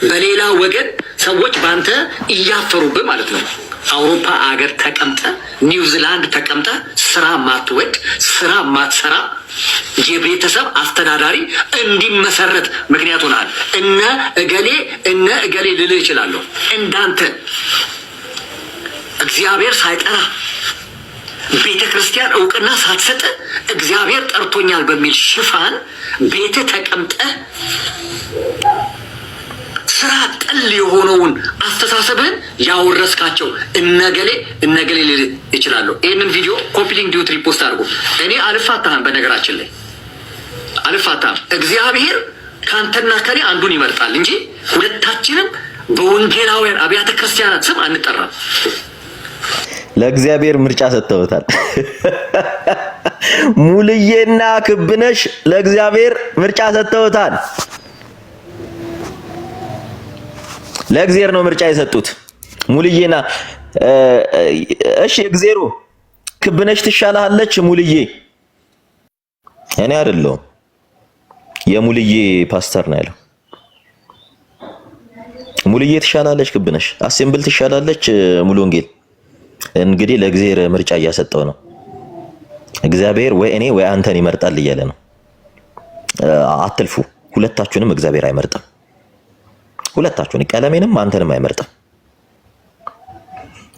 በሌላ ወገን ሰዎች በአንተ እያፈሩብህ ማለት ነው። አውሮፓ አገር ተቀምጠ፣ ኒውዚላንድ ተቀምጠ ስራ ማትወድ ስራ ማትሰራ የቤተሰብ አስተዳዳሪ እንዲመሰረት ምክንያት ሆናል። እነ እገሌ ልልህ ይችላለሁ። እንዳንተ እግዚአብሔር ሳይጠራ ቤተ ክርስቲያን እውቅና ሳትሰጥ እግዚአብሔር ጠርቶኛል በሚል ሽፋን ቤተ ተቀምጠ ስራ ጠል የሆነውን አስተሳሰብህን ያወረስካቸው እነገሌ ልል ይችላለሁ። ይህንን ቪዲዮ ኮፒ ሊንክ ዲዩት ሪፖስት አድርጎ እኔ አልፋታህም። በነገራችን ላይ አልፋታህም። እግዚአብሔር ከአንተና ከኔ አንዱን ይመርጣል እንጂ ሁለታችንም በወንጌላውያን አብያተ ክርስቲያናት ስም አንጠራም። ለእግዚአብሔር ምርጫ ሰጥተውታል። ሙልዬና ክብነሽ ለእግዚአብሔር ምርጫ ሰጥተውታል። ለእግዚአብሔር ነው ምርጫ የሰጡት ሙልዬና። እሺ እግዚአብሔሩ ክብነሽ ትሻላለች ሙልዬ? እኔ አይደለሁም የሙልዬ ፓስተር ነው ያለው። ሙልዬ ትሻላለች ክብነሽ፣ አሴምብል ትሻላለች ሙሉ ወንጌል። እንግዲህ ለእግዚአብሔር ምርጫ እያሰጠው ነው። እግዚአብሔር ወይ እኔ ወይ አንተን ይመርጣል እያለ ነው። አትልፉ። ሁለታችሁንም እግዚአብሔር አይመርጥም። ሁለታችሁን ቀለሜንም አንተንም አይመርጥም።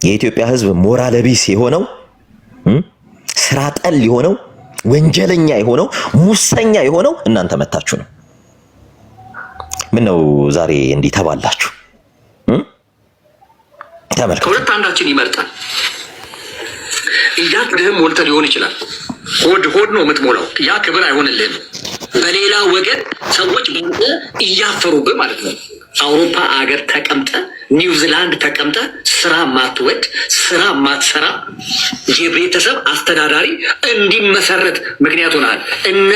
የኢትዮጵያ ሕዝብ ሞራል ቢስ የሆነው ስራ ጠል የሆነው ወንጀለኛ የሆነው ሙሰኛ የሆነው እናንተ መታችሁ ነው። ምን ነው ዛሬ እንዲህ ተባላችሁ? ተመልከቱ። ከሁለት አንዳችን ይመርጣል። እያቅድህም ሞልተህ ሊሆን ይችላል። ሆድ ነው የምትሞላው። ያ ክብር አይሆንልህም። በሌላ ወገን ሰዎች በአንተ እያፈሩብህ ማለት ነው። አውሮፓ አገር ተቀምጠ፣ ኒውዚላንድ ተቀምጠ ስራ ማትወድ ስራ ማትሰራ የቤተሰብ አስተዳዳሪ እንዲመሰረት ምክንያት ሆናል። እነ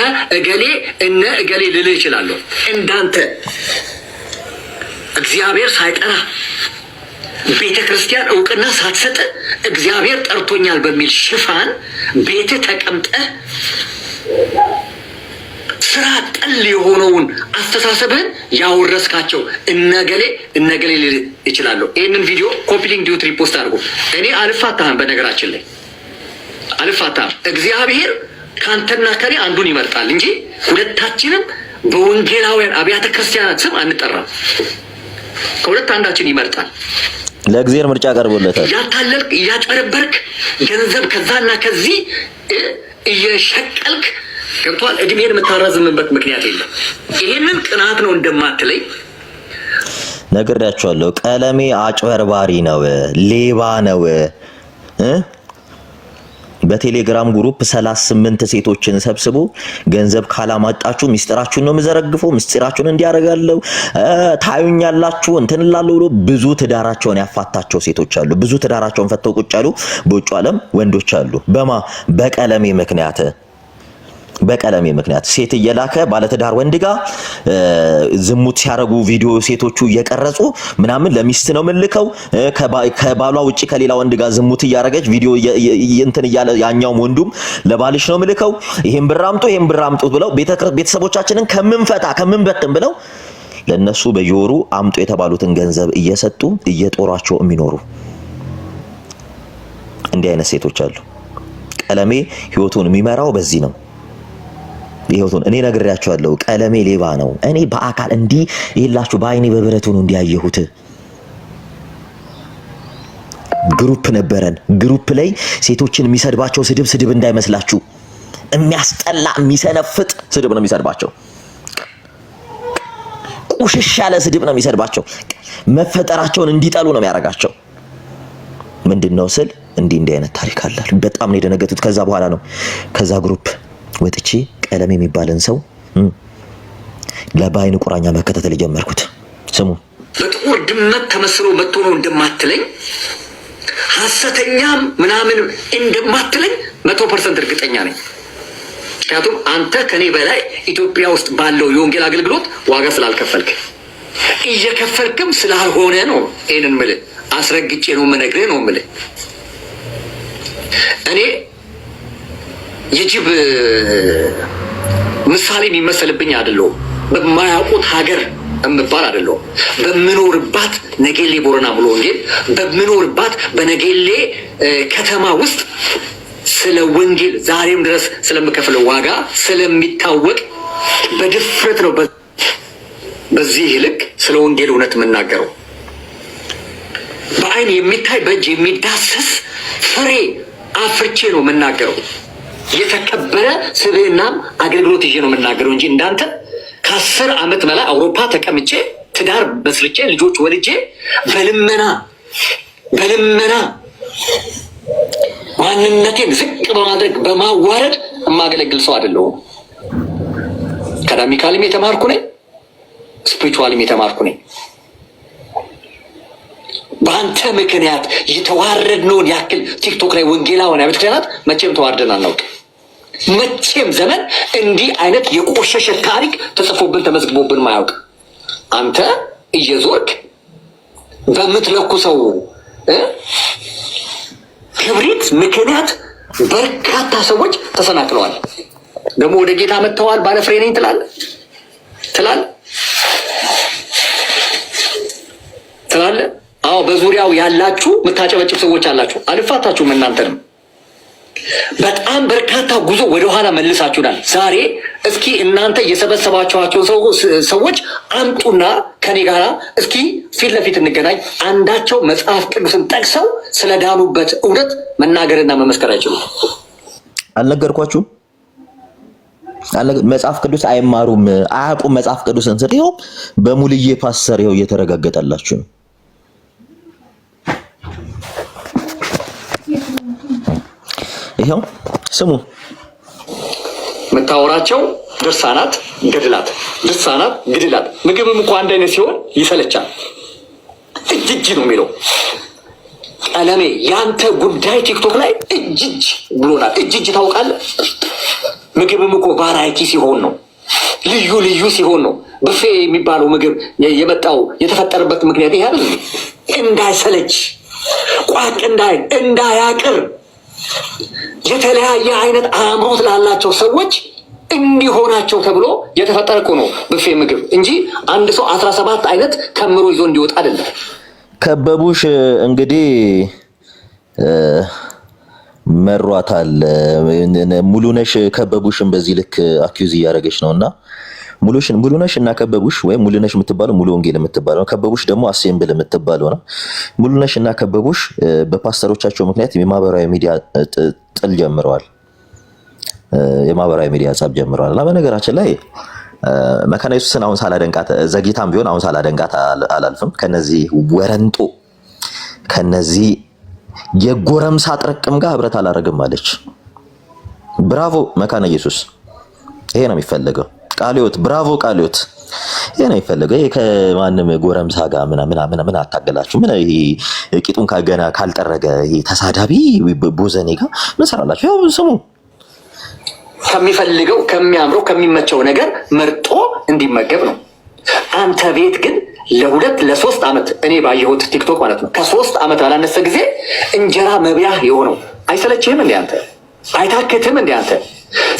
እገሌ ልልህ ይችላለሁ። እንዳንተ እግዚአብሔር ሳይጠራ ቤተ ክርስቲያን እውቅና ሳትሰጥ እግዚአብሔር ጠርቶኛል በሚል ሽፋን ቤተ ተቀምጠ ስራ ጠል የሆነውን አስተሳሰብህን ያወረስካቸው እነገሌ ልል ይችላለሁ። ይህንን ቪዲዮ ኮፒ ሊንክ ዲዩት ሪፖስት አድርጎ እኔ አልፋታህም። በነገራችን ላይ አልፋታህም። እግዚአብሔር ከአንተና ከኔ አንዱን ይመርጣል እንጂ ሁለታችንም በወንጌላውያን አብያተ ክርስቲያናት ስም አንጠራም። ከሁለት አንዳችን ይመርጣል። ለእግዚአብሔር ምርጫ ቀርቦለታል። እያታለልክ እያጨረበርክ ገንዘብ ከዛና ከዚህ እየሸቀልክ ገብቷል። እድሜን የምታራዝምበት ምክንያት የለም። ይሄንን ቅናት ነው እንደማትለኝ ነግሬያቸዋለሁ። ቀለሜ አጭበርባሪ ነው፣ ሌባ ነው። በቴሌግራም ግሩፕ 38 ሴቶችን ሰብስቦ ገንዘብ ካላማጣችሁ ሚስጥራችሁን ነው የምዘረግፈው፣ ሚስጥራችሁን እንዲያደርጋለሁ ታዩኛላችሁ እንትን እላለሁ ብሎ ብዙ ትዳራቸውን ያፋታቸው ሴቶች አሉ። ብዙ ትዳራቸውን ፈተው ቁጭ ያሉ በውጭ ዓለም ወንዶች አሉ። በቀለሜ ምክንያት ሴት እየላከ ባለትዳር ወንድ ጋር ዝሙት ሲያረጉ ቪዲዮ ሴቶቹ እየቀረጹ ምናምን ለሚስት ነው ምልከው። ከባሏ ውጪ ከሌላ ወንድ ጋር ዝሙት እያረገች ቪዲዮ እንትን እያለ ያኛውም ወንዱም ለባልሽ ነው ምልከው፣ ይሄን ብር አምጡ ብለው ቤተሰቦቻችንን ከምንበትን ብለው ለነሱ በየወሩ አምጡ የተባሉትን ገንዘብ እየሰጡ እየጦሯቸው የሚኖሩ እንዲህ አይነት ሴቶች አሉ። ቀለሜ ህይወቱን የሚመራው በዚህ ነው። ይሄውቱን እኔ ነግሬያቸዋለሁ። ቀለሜ ሌባ ነው። እኔ በአካል እንዲህ ይላችሁ በአይኔ በብረቱ ነው እንዲያየሁት። ግሩፕ ነበረን። ግሩፕ ላይ ሴቶችን የሚሰድባቸው ስድብ እንዳይመስላችሁ፣ የሚያስጠላ የሚሰነፍጥ ስድብ ነው የሚሰድባቸው። ቁሽሽ ያለ ስድብ ነው የሚሰድባቸው። መፈጠራቸውን እንዲጠሉ ነው የሚያደርጋቸው። ምንድነው ስል እንዲህ አይነት ታሪክ አለ። በጣም ነው የደነገጡት። ከዛ በኋላ ነው ከዛ ግሩፕ ወጥቼ ቀለሜ የሚባልን ሰው ለባይን ቁራኛ መከታተል ጀመርኩት። ስሙ በጥቁር ድመት ተመስሎ መጥቶ ነው እንደማትለኝ፣ ሐሰተኛም ምናምን እንደማትለኝ 100% እርግጠኛ ነኝ። ምክንያቱም አንተ ከኔ በላይ ኢትዮጵያ ውስጥ ባለው የወንጌል አገልግሎት ዋጋ ስላልከፈልክ እየከፈልክም ስላልሆነ ነው። ይሄንን ምልህ አስረግጬ ነው የምነግርህ ነው የምልህ። እኔ የጅብ ምሳሌ የሚመሰልብኝ አይደለሁም። በማያውቁት ሀገር እምባል አይደለሁም። በምኖርባት ነጌሌ ቦረና ሙሉ ወንጌል በምኖርባት በነጌሌ ከተማ ውስጥ ስለ ወንጌል ዛሬም ድረስ ስለምከፍለው ዋጋ ስለሚታወቅ በድፍረት ነው በዚህ ልክ ስለ ወንጌል እውነት የምናገረው። በአይን የሚታይ በእጅ የሚዳሰስ ፍሬ አፍርቼ ነው የምናገረው። የተከበረ ስብዕናም አገልግሎት ይዤ ነው የምናገረው እንጂ እንዳንተ ከ10 ዓመት በላይ አውሮፓ ተቀምጬ ትዳር መስርቼ ልጆች ወልጄ በልመና ማንነቴን ዝቅ በማድረግ በማዋረድ የማገለግል ሰው አይደለሁም። አካዳሚካልም የተማርኩ ነኝ፣ ስፒሪቹዋልም የተማርኩ ነኝ። በአንተ ምክንያት የተዋረድነውን ያክል ቲክቶክ ላይ ወንጌላውያን አብያተ ክርስቲያናት መቼም ተዋርደን አናውቅም። መቼም ዘመን እንዲህ አይነት የቆሸሸ ታሪክ ተጽፎብን ተመዝግቦብን ማያውቅ። አንተ እየዞርክ በምትለኩሰው ክብሪት ምክንያት በርካታ ሰዎች ተሰናክለዋል። ደግሞ ወደ ጌታ መጥተዋል። ባለፍሬ ነኝ ትላለህ። አዎ በዙሪያው ያላችሁ የምታጨበጭብ ሰዎች አላችሁ። አልፋታችሁም። እናንተንም በጣም በርካታ ጉዞ ወደኋላ መልሳችሁናል። ዛሬ እስኪ እናንተ የሰበሰባችኋቸው ሰዎች አምጡና ከኔ ጋር እስኪ ፊት ለፊት እንገናኝ። አንዳቸው መጽሐፍ ቅዱስን ጠቅሰው ስለዳኑበት እውነት መናገርና መመስከር አይችሉም። አልነገርኳችሁም? መጽሐፍ ቅዱስ አይማሩም፣ አያውቁም። መጽሐፍ ቅዱስን ስል ይኸው በሙልዬ ፓስተር ይኸው እየተረጋገጠላችሁ ነው። ይኸው ስሙ። የምታወራቸው ድርሳናት ግድላት። ምግብም እኮ አንድ አይነት ሲሆን ይሰለቻል። እጅ ነው የሚለው ቀለሜ። ያንተ ጉዳይ ቲክቶክ ላይ እጅ ብሎናል። እጅ ታውቃለህ? ምግብም እኮ ቫራይቲ ሲሆን ነው፣ ልዩ ሲሆን ነው። ብፌ የሚባለው ምግብ የመጣው የተፈጠረበት ምክንያት ይሄ አይደል? እንዳይሰለች ቋቅ እንዳያቅር የተለያየ አይነት አእምሮት ላላቸው ሰዎች እንዲሆናቸው ተብሎ የተፈጠረ እኮ ነው ብፌ ምግብ እንጂ አንድ ሰው 17 አይነት ከምሮ ይዞ እንዲወጣ አይደለም። ከበቡሽ እንግዲህ መሯታል። ሙሉነሽ ከበቡሽን በዚህ ልክ አኪዩዝ እያደረገች ነውና ሙሉነሽ እና ከበቡሽ ወይም ሙሉነሽ የምትባለው ሙሉ ወንጌል የምትባለው ከበቡሽ ደግሞ አሴምብል የምትባለው ነው። ሙሉነሽ እና ከበቡሽ በፓስተሮቻቸው ምክንያት የማህበራዊ ሚዲያ ጥል ጀምረዋል። የማህበራዊ ሚዲያ ጸብ ጀምረዋል። እና በነገራችን ላይ መካነ ኢየሱስን አሁን ሳላደንቃት ዘግይታም ቢሆን አሁን ሳላደንቃት አላልፍም። ከነዚህ የጎረምሳ ጥርቅም ጋር ህብረት አላደርግም አለች። ብራቮ መካነ ኢየሱስ። ይሄ ነው የሚፈልገው። ቃልዮት ብራቮ ቃልዮት። ይሄ ነው የሚፈልገው። ይሄ ከማንም ጎረምሳ ጋር ምን አታገላችሁ? ምን ይሄ ቂጡን ገና ካልጠረገ ይሄ ተሳዳቢ ቦዘኔ ጋር ምን ሰራላችሁ? ያው ስሙ። ከሚፈልገው ከሚያምረው ከሚመቸው ነገር መርጦ እንዲመገብ ነው። አንተ ቤት ግን ለ3 ዓመት እኔ ባየሁት ቲክቶክ ማለት ነው ከ3 ዓመት ባላነሰ ጊዜ እንጀራ መብያ የሆነው አይሰለችህም እንዴ አንተ? አይታክትም እንዴ አንተ?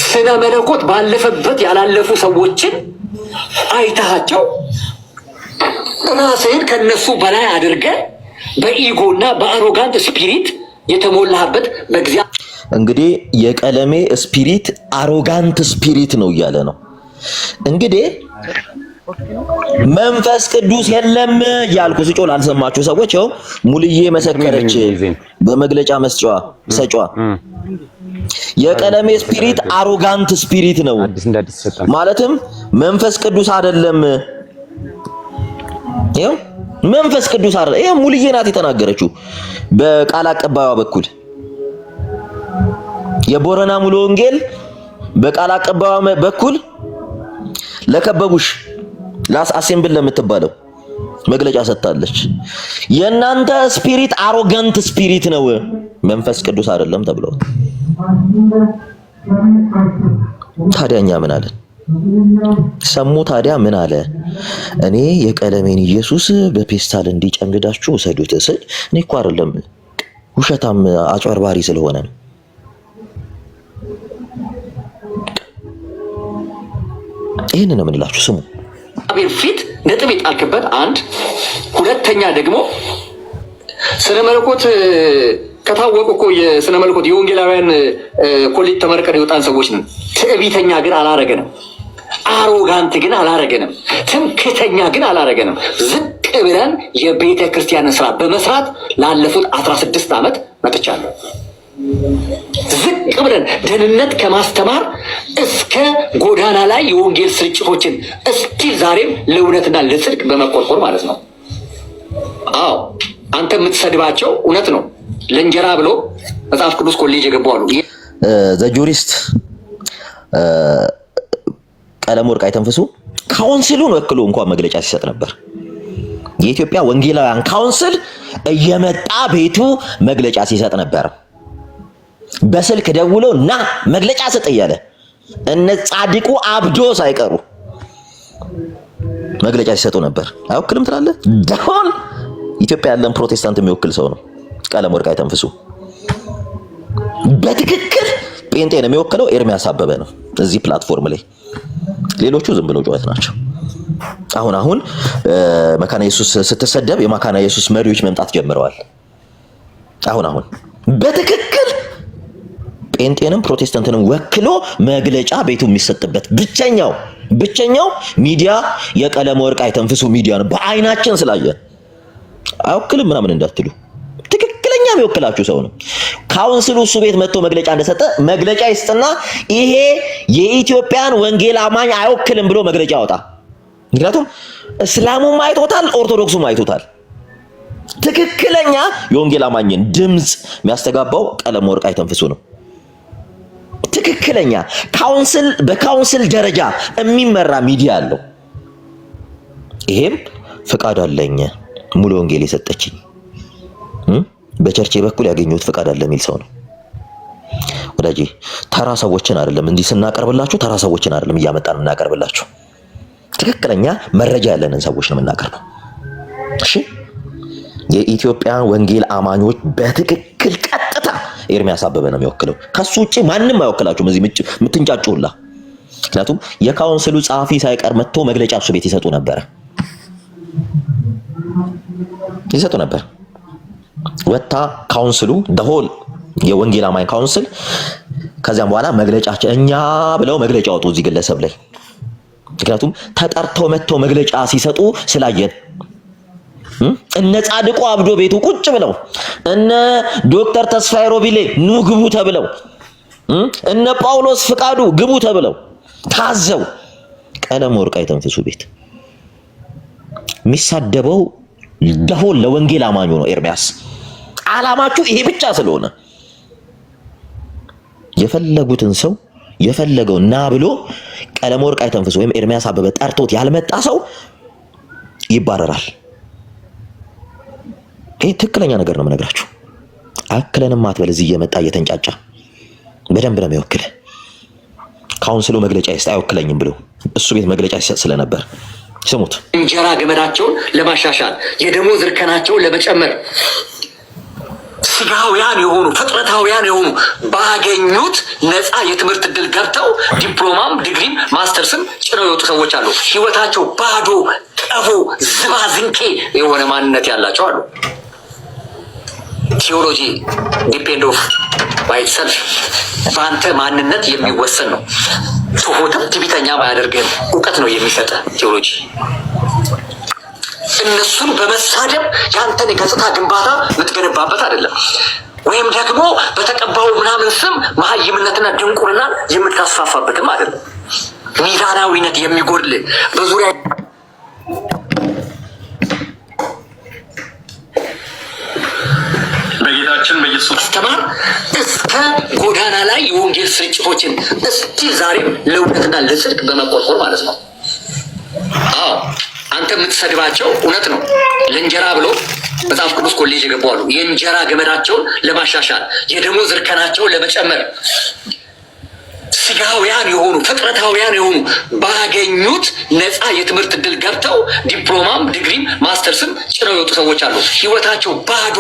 ስነ መለኮት ባለፈበት ያላለፉ ሰዎችን አይታቸው ራስህን ከነሱ በላይ አድርገህ በኢጎና በአሮጋንት ስፒሪት የተሞላህበት በእግዚአብሔር እንግዲህ የቀለሜ ስፒሪት አሮጋንት ስፒሪት ነው እያለ ነው። እንግዲህ መንፈስ ቅዱስ የለም ያልኩ ስጮል አልሰማችሁ ሰዎች? ያው ሙልዬ መሰከረች በመግለጫ ሰጫዋ የቀለሜ ስፒሪት አሮጋንት ስፒሪት ነው ማለትም መንፈስ ቅዱስ አይደለም። ይሄው መንፈስ ቅዱስ አይደለም። ይሄ ሙልዬ ናት የተናገረችው በቃል አቀባይዋ በኩል። የቦረና ሙሉ ወንጌል በቃል አቀባይዋ በኩል ለከበቡሽ አሴምብል ለምትባለው መግለጫ ሰጥታለች። የእናንተ ስፒሪት አሮጋንት ስፒሪት ነው መንፈስ ቅዱስ አይደለም ተብለው ታዲያኛ ምን አለን? ሰሙ ታዲያ ምን አለ? እኔ የቀለሜን ኢየሱስ በፔስታል እንዲጨምዳችሁ ወሰዱት ስል እኔ እኮ አይደለም ውሸታም አጭበርባሪ ስለሆነ ነው። ይሄን ነው የምንላችሁ። ስሙ አቤል ፊት ነጥብ የጣልክበት አንድ፣ ሁለተኛ ደግሞ ስነ መለኮት ከታወቁ እኮ የስነ መለኮት የወንጌላውያን ኮሌጅ ተመርቀን የወጣን ሰዎች ነን። ትዕቢተኛ ግን አላረገንም። አሮጋንት ግን አላረገንም። ትምክተኛ ግን አላረገንም። ዝቅ ብለን የቤተ ክርስቲያንን ስራ በመስራት ላለፉት 16 ዓመት መጥቻለሁ። ዝቅ ብለን ደህንነት ከማስተማር እስከ ጎዳና ላይ የወንጌል ስርጭቶችን እስቲል ዛሬም ለእውነትና ለጽድቅ በመቆርቆር ማለት ነው። አዎ አንተ የምትሰድባቸው እውነት ነው። ለእንጀራ ብሎ መጽሐፍ ቅዱስ ኮሌጅ የገቡ አሉ። ዘጁሪስት ቀለመወርቅ አይተንፍሱ ካውንስሉን ወክሎ እንኳን መግለጫ ሲሰጥ ነበር። የኢትዮጵያ ወንጌላውያን ካውንስል እየመጣ ቤቱ መግለጫ ሲሰጥ ነበር። በስልክ ደውሎ ና መግለጫ ሰጥ እያለ እነ ጻድቁ አብዶ ሳይቀሩ መግለጫ ሲሰጡ ነበር። አይወክልም ትላለህ? ደሆን ኢትዮጵያ ያለን ፕሮቴስታንት የሚወክል ሰው ነው ቀለመወርቅ አይተንፍሱ። በትክክል ጴንጤን የሚወክለው ኤርሚያስ አበበ ነው እዚህ ፕላትፎርም ላይ። ሌሎቹ ዝም ብለው ጩኸት ናቸው። አሁን መካነ ኢየሱስ ስትሰደብ የመካነ ኢየሱስ መሪዎች መምጣት ጀምረዋል። አሁን በትክክል ጴንጤንም ፕሮቴስታንትንም ወክሎ መግለጫ ቤቱ የሚሰጥበት ብቸኛው ሚዲያ የቀለመወርቅ አይተንፍሱ ሚዲያ ነው። በአይናችን ስላየን አይወክልም ምናምን እንዳትሉ፣ ትክክለኛ የሚወክላችሁ ሰው ነው። ካውንስሉ እሱ ቤት መጥቶ መግለጫ እንደሰጠ መግለጫ ይስጥና ይሄ የኢትዮጵያን ወንጌል አማኝ አይወክልም ብሎ መግለጫ ያወጣ። ምክንያቱም እስላሙም አይቶታል፣ ኦርቶዶክሱም አይቶታል። ትክክለኛ የወንጌል አማኝን ድምጽ የሚያስተጋባው ቀለመወርቅ አይተንፍሱ ነው። ትክክለኛ በካውንስል ደረጃ የሚመራ ሚዲያ አለው። ይሄም ፍቃድ አለኝ ሙሉ ወንጌል የሰጠችኝ በቸርቼ በኩል ያገኙት ፍቃድ አለ የሚል ሰው ነው። ወዳጄ ተራ ሰዎችን አይደለም እንዲህ ስናቀርብላችሁ፣ ተራ ሰዎችን አይደለም እያመጣን እናቀርብላችሁ። ትክክለኛ መረጃ ያለንን ሰዎች ነው የምናቀርበው። እሺ የኢትዮጵያ ወንጌል አማኞች በትክክል ቀጥታ ኤርሚያስ አበበ ነው የሚወክለው። ከሱ ውጪ ማንንም አይወክላችሁም እዚህ የምትንጫጩላ። ምክንያቱም የካውንስሉ ጸሐፊ ሳይቀር መጥቶ መግለጫ እሱ ቤት ይሰጡ ነበር። ወጣ ካውንስሉ ደሆል የወንጌል አማኝ ካውንስል ከዚያም በኋላ መግለጫቸው እኛ ብለው መግለጫ ወጡ እዚህ ግለሰብ ላይ። ምክንያቱም ተጠርተው መጥተው መግለጫ ሲሰጡ ስላየን እነ ጻድቁ አብዶ ቤቱ ቁጭ ብለው እነ ዶክተር ተስፋዬ ሮቢሌ ኑ ግቡ ተብለው እነ ጳውሎስ ፍቃዱ ግቡ ተብለው ታዘው ቀለመወርቅ አይተንፍሱ ቤት የሚሳደበው ደሆል ለወንጌል አማኙ ነው። ኤርሚያስ ዓላማችሁ ይሄ ብቻ ስለሆነ የፈለጉትን ሰው የፈለገው ና ብሎ ቀለመወርቅ አይተንፍሱ ወይም ኤርሚያስ አበበ ጠርቶት ያልመጣ ሰው ይባረራል። ይሄ ትክክለኛ ነገር ነው የምነግራችሁ። አክለንም አትበል እዚህ እየመጣ እየተንጫጫ በደንብ ነው የሚወክል። ካውንስሉ መግለጫ ይስጥ አይወክለኝም ብሎ እሱ ቤት መግለጫ ይሰጥ ስለነበር ስሙት። እንጀራ ገመዳቸውን ለማሻሻል የደሞዝ እርከናቸውን ለመጨመር ስጋውያን የሆኑ ፍጥረታውያን የሆኑ ባገኙት ነፃ የትምህርት እድል ገብተው ዲፕሎማም ዲግሪም ማስተርስም ጭነው የወጡ ሰዎች አሉ። ህይወታቸው ባዶ ጠፎ ዝባዝንኬ የሆነ ማንነት ያላቸው አሉ። ቲዮሎጂ ዲፔንድ ኦፍ ባይ ኢትሰልፍ በአንተ ማንነት የሚወሰን ነው። ትሁትም ትዕቢተኛም አያደርግህም። እውቀት ነው የሚሰጥ ቲዮሎጂ። እነሱን በመሳደብ ያንተን የገጽታ ግንባታ የምትገነባበት አይደለም። ወይም ደግሞ በተቀባው ምናምን ስም መሀይምነትና ድንቁርና የምታስፋፋበትም አይደለም። ሚዛናዊነት የሚጎድል በዙሪያ በጌታችን በኢየሱስ ተማር እስከ ጎዳና ላይ የወንጌል ስርጭቶችን እስቲል ዛሬም ለእውነትና ለጽድቅ በመቆርቆር ማለት ነው። አዎ አንተ የምትሰድባቸው እውነት ነው። ለእንጀራ ብሎ መጽሐፍ ቅዱስ ኮሌጅ የገቡ አሉ። የእንጀራ ገመዳቸውን ለማሻሻል የደሞዝ እርከናቸውን ለመጨመር ስጋውያን የሆኑ ፍጥረታውያን የሆኑ ባገኙት ነፃ የትምህርት እድል ገብተው ዲፕሎማም ዲግሪም ማስተርስም ጭነው የወጡ ሰዎች አሉ። ህይወታቸው ባዶ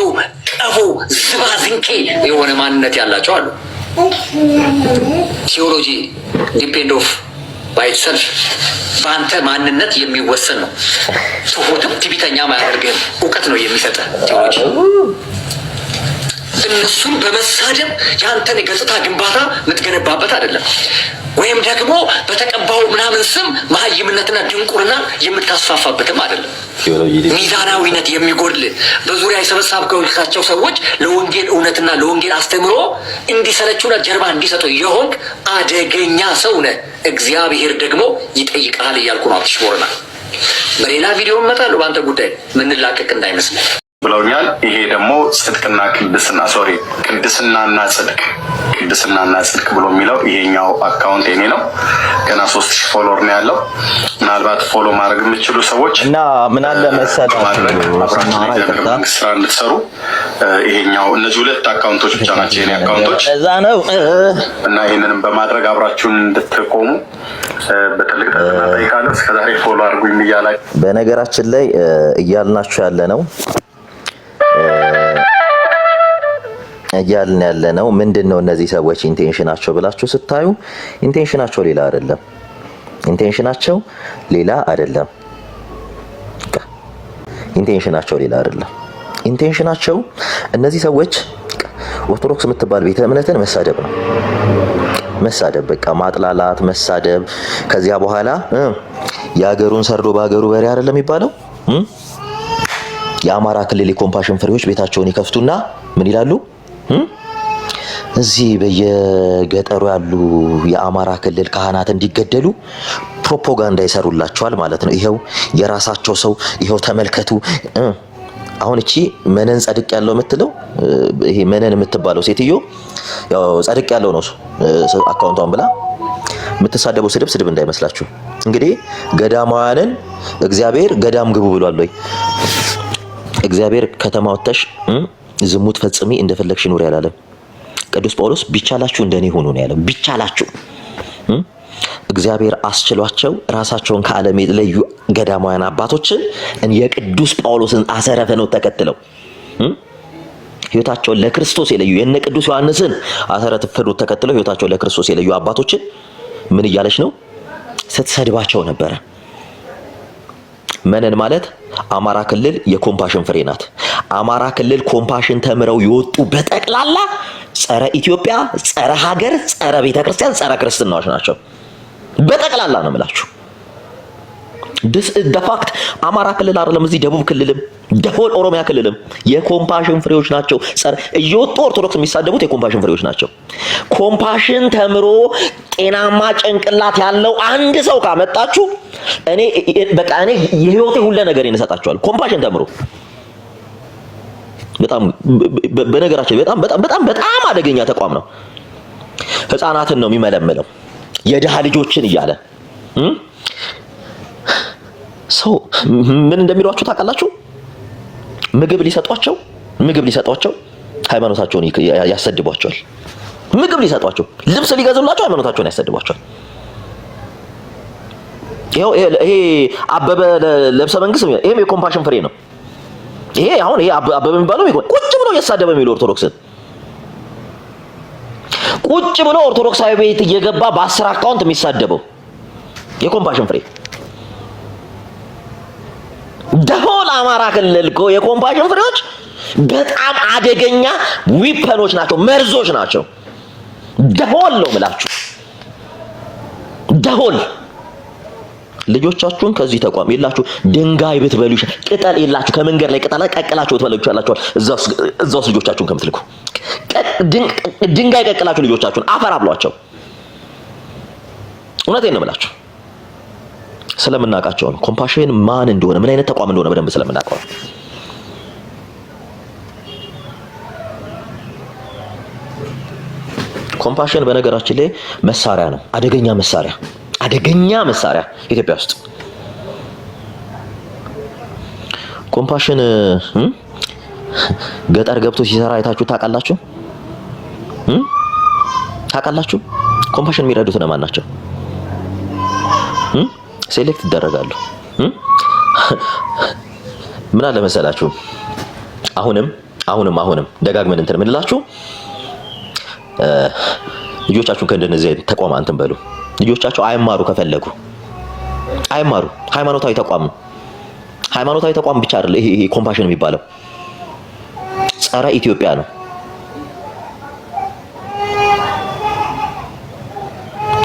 ቀፎ ዝባዝንኬ የሆነ ማንነት ያላቸው አሉ። ቲዮሎጂ ዲፔንድ ኦፍ ባይሰልፍ በአንተ ማንነት የሚወሰን ነው። ትሁትም ትዕቢተኛም አያደርግህም። እውቀት ነው የሚሰጥህ ቴዎሎጂ። እነሱን በመሳደብ የአንተን የገጽታ ግንባታ የምትገነባበት አይደለም። ወይም ደግሞ በተቀባው ምናምን ስም መሀይምነትና ድንቁርና የምታስፋፋበትም አይደለም። ሚዛናዊነት የሚጎድል በዙሪያ የሰበሰብካቸው ሰዎች ለወንጌል እውነትና ለወንጌል አስተምሮ እንዲሰለቹና ጀርባ እንዲሰጡ የሆንክ አደገኛ ሰው ነህ። እግዚአብሔር ደግሞ ይጠይቃል እያልኩ ነው። አትሽቦርና በሌላ ቪዲዮ እመጣለሁ በአንተ ጉዳይ ምንላቀቅ እንዳይመስል ብለውኛል። ይሄ ደግሞ ጽድቅና ቅድስና ቅድስናና ጽድቅ ብሎ የሚለው ይሄኛው አካውንት የኔ ነው። ገና 3000 ፎሎወር ነው ያለው። ምናልባት ፎሎ ማድረግ የምትችሉ ሰዎች እና ምን አለ መሰላችሁ ስራ እንድትሰሩ ይሄኛው እነዚህ 2 አካውንቶች ብቻ ናቸው የኔ አካውንቶች እዛ ነው እና ይሄንንም በማድረግ አብራችሁን እንድትቆሙ በትልቅ ትህትና እጠይቃለሁ። እስከዛሬ ፎሎ አድርጉኝ እያላችሁ በነገራችን ላይ እያልናችሁ ያለ ነው ምንድነው እነዚህ ሰዎች ኢንቴንሽናቸው ብላችሁ ስታዩ ኢንቴንሽናቸው ሌላ አይደለም። ኢንቴንሽናቸው እነዚህ ሰዎች ኦርቶዶክስ የምትባል ቤተ እምነትን መሳደብ በቃ ማጥላላት፣ መሳደብ። ከዚያ በኋላ የሀገሩን ሰርዶ በሀገሩ በሬ አይደለም የሚባለው። የአማራ ክልል የኮምፓሽን ፍሬዎች ቤታቸውን ይከፍቱና ምን ይላሉ? እዚህ በየገጠሩ ያሉ የአማራ ክልል ካህናት እንዲገደሉ ፕሮፓጋንዳ ይሰሩላቸዋል ማለት ነው። ይሄው የራሳቸው ሰው ይሄው ተመልከቱ። አሁን እቺ መነን ጸድቅ ያለው የምትለው ይሄ መነን የምትባለው ሴትዮ ያው ጸድቅ ያለው ነው አካውንቷን ብላ የምትሳደበው ስድብ እንዳይመስላችሁ። እንግዲህ ገዳማውያንን እግዚአብሔር ገዳም ግቡ ብሏል ወይ? እግዚአብሔር ከተማ ወጥተሽ ዝሙት ፈጽሚ እንደፈለግሽ ኑሪ ያላለም። ቅዱስ ጳውሎስ ቢቻላችሁ እንደኔ ሆኑ ነው ያለው። ቢቻላችሁ እግዚአብሔር አስችሏቸው ራሳቸውን ከዓለም የለዩ ገዳማውያን አባቶችን የቅዱስ ጳውሎስን አሰረ ፈኖት ተከትለው ህይወታቸውን ለክርስቶስ የለዩ የነ ቅዱስ ዮሐንስን አሰረ ፈኖት ተከትለው ህይወታቸውን ለክርስቶስ የለዩ አባቶችን ምን እያለች ነው ስትሰድባቸው ነበረ። መነን ማለት አማራ ክልል የኮምፓሽን ፍሬ ናት። አማራ ክልል ኮምፓሽን ተምረው የወጡ በጠቅላላ ጸረ ኢትዮጵያ፣ ጸረ ሀገር፣ ጸረ ቤተክርስቲያን፣ ጸረ ክርስትናዎች ናቸው። በጠቅላላ ነው የምላችሁ። ፋክት አማራ ክልል አይደለም እዚህ ደቡብ ክልልም ደሆል ኦሮሚያ ክልልም የኮምፓሽን ፍሬዎች ናቸው። እየወጡ ኦርቶዶክስ የሚሳደቡት የኮምፓሽን ፍሬዎች ናቸው። ኮምፓሽን ተምሮ ጤናማ ጭንቅላት ያለው አንድ ሰው ካመጣችሁ እኔ የህይወቴ ሁሉ ነገር እሰጣችኋለሁ። ኮምፓሽን ተምሮ በነገራችን በጣም አደገኛ ተቋም ነው። ህፃናትን ነው የሚመለምለው የድሃ ልጆችን እያለ ሰው ምን እንደሚሏቸው ታውቃላችሁ? ምግብ ሊሰጧቸው ሃይማኖታቸውን ያሰድቧቸዋል። ምግብ ሊሰጧቸው፣ ልብስ ሊገዙላቸው ሃይማኖታቸውን ያሰድቧቸዋል። ይሄ አበበ ለብሰ መንግስት ይሄም የኮምፓሽን ፍሬ ነው። ይሄ አበበ የሚባለው ቁጭ ብሎ ያሳደበ የሚለው ኦርቶዶክስን ቁጭ ብሎ ኦርቶዶክሳዊ ቤት እየገባ በ10 አካውንት የሚሳደበው የኮምፓሽን ፍሬ ደሆል አማራ ክልል የኮምፓሽን ፍሬዎች በጣም አደገኛ ዊፐኖች ናቸው፣ መርዞች ናቸው። ደሆል ነው ምላችሁ። ደሆል ልጆቻችሁን ከዚህ ተቋም የላችሁ ድንጋይ ብትበሉ ቅጠል የላችሁ ከመንገድ ላይ ቅጠል ቀቅላችሁ ብትበሉ ይችላልላችኋል። እዛው ልጆቻችሁን ከምትልኩ ድንጋይ ቀቅላችሁ ልጆቻችሁን አፈር አብሏቸው። እውነቴን ነው የምላችሁ። ስለምናውቃቸው ነው። ኮምፓሽን ማን እንደሆነ ምን አይነት ተቋም እንደሆነ በደንብ ስለምናውቀው ነው። ኮምፓሽን በነገራችን ላይ መሳሪያ ነው። አደገኛ መሳሪያ ኢትዮጵያ ውስጥ ኮምፓሽን ገጠር ገብቶ ሲሰራ አይታችሁ ታውቃላችሁ? ኮምፓሽን የሚረዱት ለማን ናቸው? ሴሌክት ይደረጋሉ። ምን አለ መሰላችሁ? አሁንም ደጋግመን እንትን ምንላችሁ ልጆቻችሁን ከእንደነዚህ ተቋም እንትን በሉ። ልጆቻችሁ አይማሩ ከፈለጉ አይማሩ። ሃይማኖታዊ ተቋም ብቻ አይደለም ይሄ ኮምፓሽን የሚባለው ጸረ ኢትዮጵያ ነው።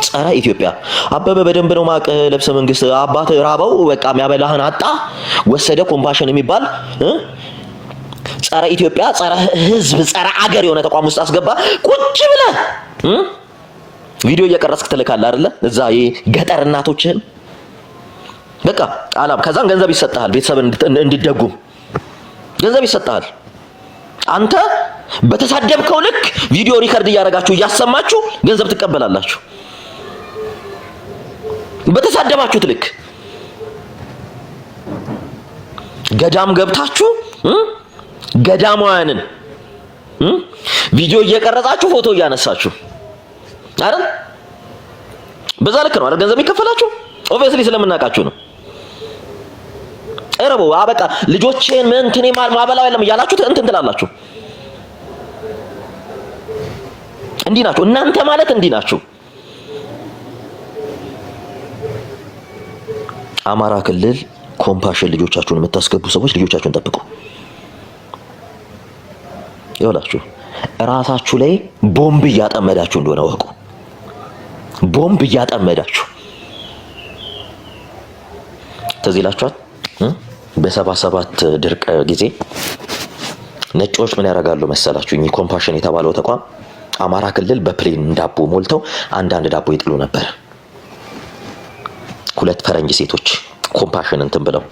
ጸረ ኢትዮጵያ። አበበ በደንብ ነው ማቅ ለብሰ መንግስት አባት ራበው በቃ የሚያበላህን አጣ ወሰደ ኮምፓሽን የሚባል ጸረ ኢትዮጵያ፣ ጸረ ህዝብ፣ ጸረ አገር የሆነ ተቋም ውስጥ አስገባ። ቁጭ ብለህ ቪዲዮ እየቀረስክ ትልካለህ አይደለ? እዛ የገጠር እናቶችህን በቃ አላም። ከዛን ገንዘብ ይሰጣል፣ ቤተሰብ እንዲደጉም ገንዘብ ይሰጣል። አንተ በተሳደብከው ልክ ቪዲዮ ሪከርድ እያደረጋችሁ እያሰማችሁ ገንዘብ ትቀበላላችሁ። በተሳደባችሁት ልክ ገዳም ገብታችሁ ገዳማውያንን ቪዲዮ እየቀረጻችሁ ፎቶ እያነሳችሁ አይደል? በዛ ልክ ነው አይደል ገንዘብ የሚከፈላችሁ? ኦብቪየስሊ ስለምናውቃችሁ ነው። እረቦ አበቃ ልጆቼን ምን እንትኔ ማበላው የለም እያላችሁ እንትን ትላላችሁ። እንዲህ ናችሁ እናንተ ማለት እንዲህ ናችሁ። አማራ ክልል ኮምፓሽን ልጆቻችሁን የምታስገቡ ሰዎች ልጆቻችሁን ጠብቁ። ይኸውላችሁ ራሳችሁ ላይ ቦምብ እያጠመዳችሁ እንደሆነ ወቁ። ቦምብ እያጠመዳችሁ ትዝ ይላችኋል። በ77 ድርቅ ጊዜ ነጮች ምን ያደርጋሉ መሰላችሁ? እኚህ ኮምፓሽን የተባለው ተቋም አማራ ክልል በፕሌን ዳቦ ሞልተው አንዳንድ ዳቦ ይጥሉ ነበር። ሁለት ፈረንጅ ሴቶች ኮምፓሽን እንትን ብለው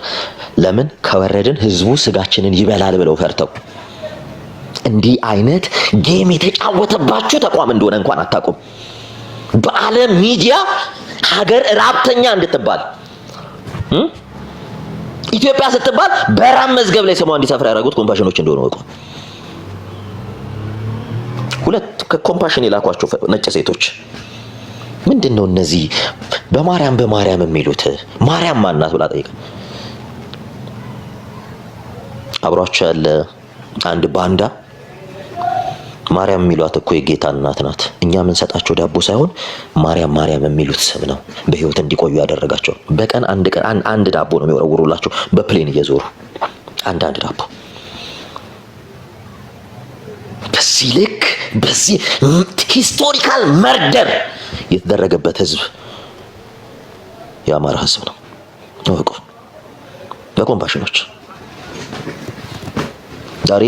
ለምን ከወረድን ህዝቡ ስጋችንን ይበላል ብለው ፈርተው። እንዲህ አይነት ጌም የተጫወተባችሁ ተቋም እንደሆነ እንኳን አታውቁም። በዓለም ሚዲያ ሀገር ራብተኛ እንድትባል ኢትዮጵያ ስትባል በራም መዝገብ ላይ ስሟ እንዲሰፍር ያደረጉት ኮምፓሽኖች እንደሆነ ወቁ። ሁለት ኮምፓሽን የላኳቸው ነጭ ሴቶች ምንድነው እነዚህ በማርያም የሚሉት? ማርያም ማናት ብላ ጠይቀ። አብሯቸው ያለ አንድ ባንዳ ማርያም የሚሏት እኮ የጌታ እናት ናት። እኛ የምንሰጣቸው ዳቦ ሳይሆን ማርያም የሚሉት ስም ነው በህይወት እንዲቆዩ ያደረጋቸው። በቀን አንድ ዳቦ ነው የሚወረውሩላቸው በፕሌን እየዞሩ አንድ ዳቦ። በዚህ ልክ በዚህ ሂስቶሪካል መርደር የተደረገበት ህዝብ የአማራ ህዝብ ነው። ወቁ በኮምፓሽኖች ዛሬ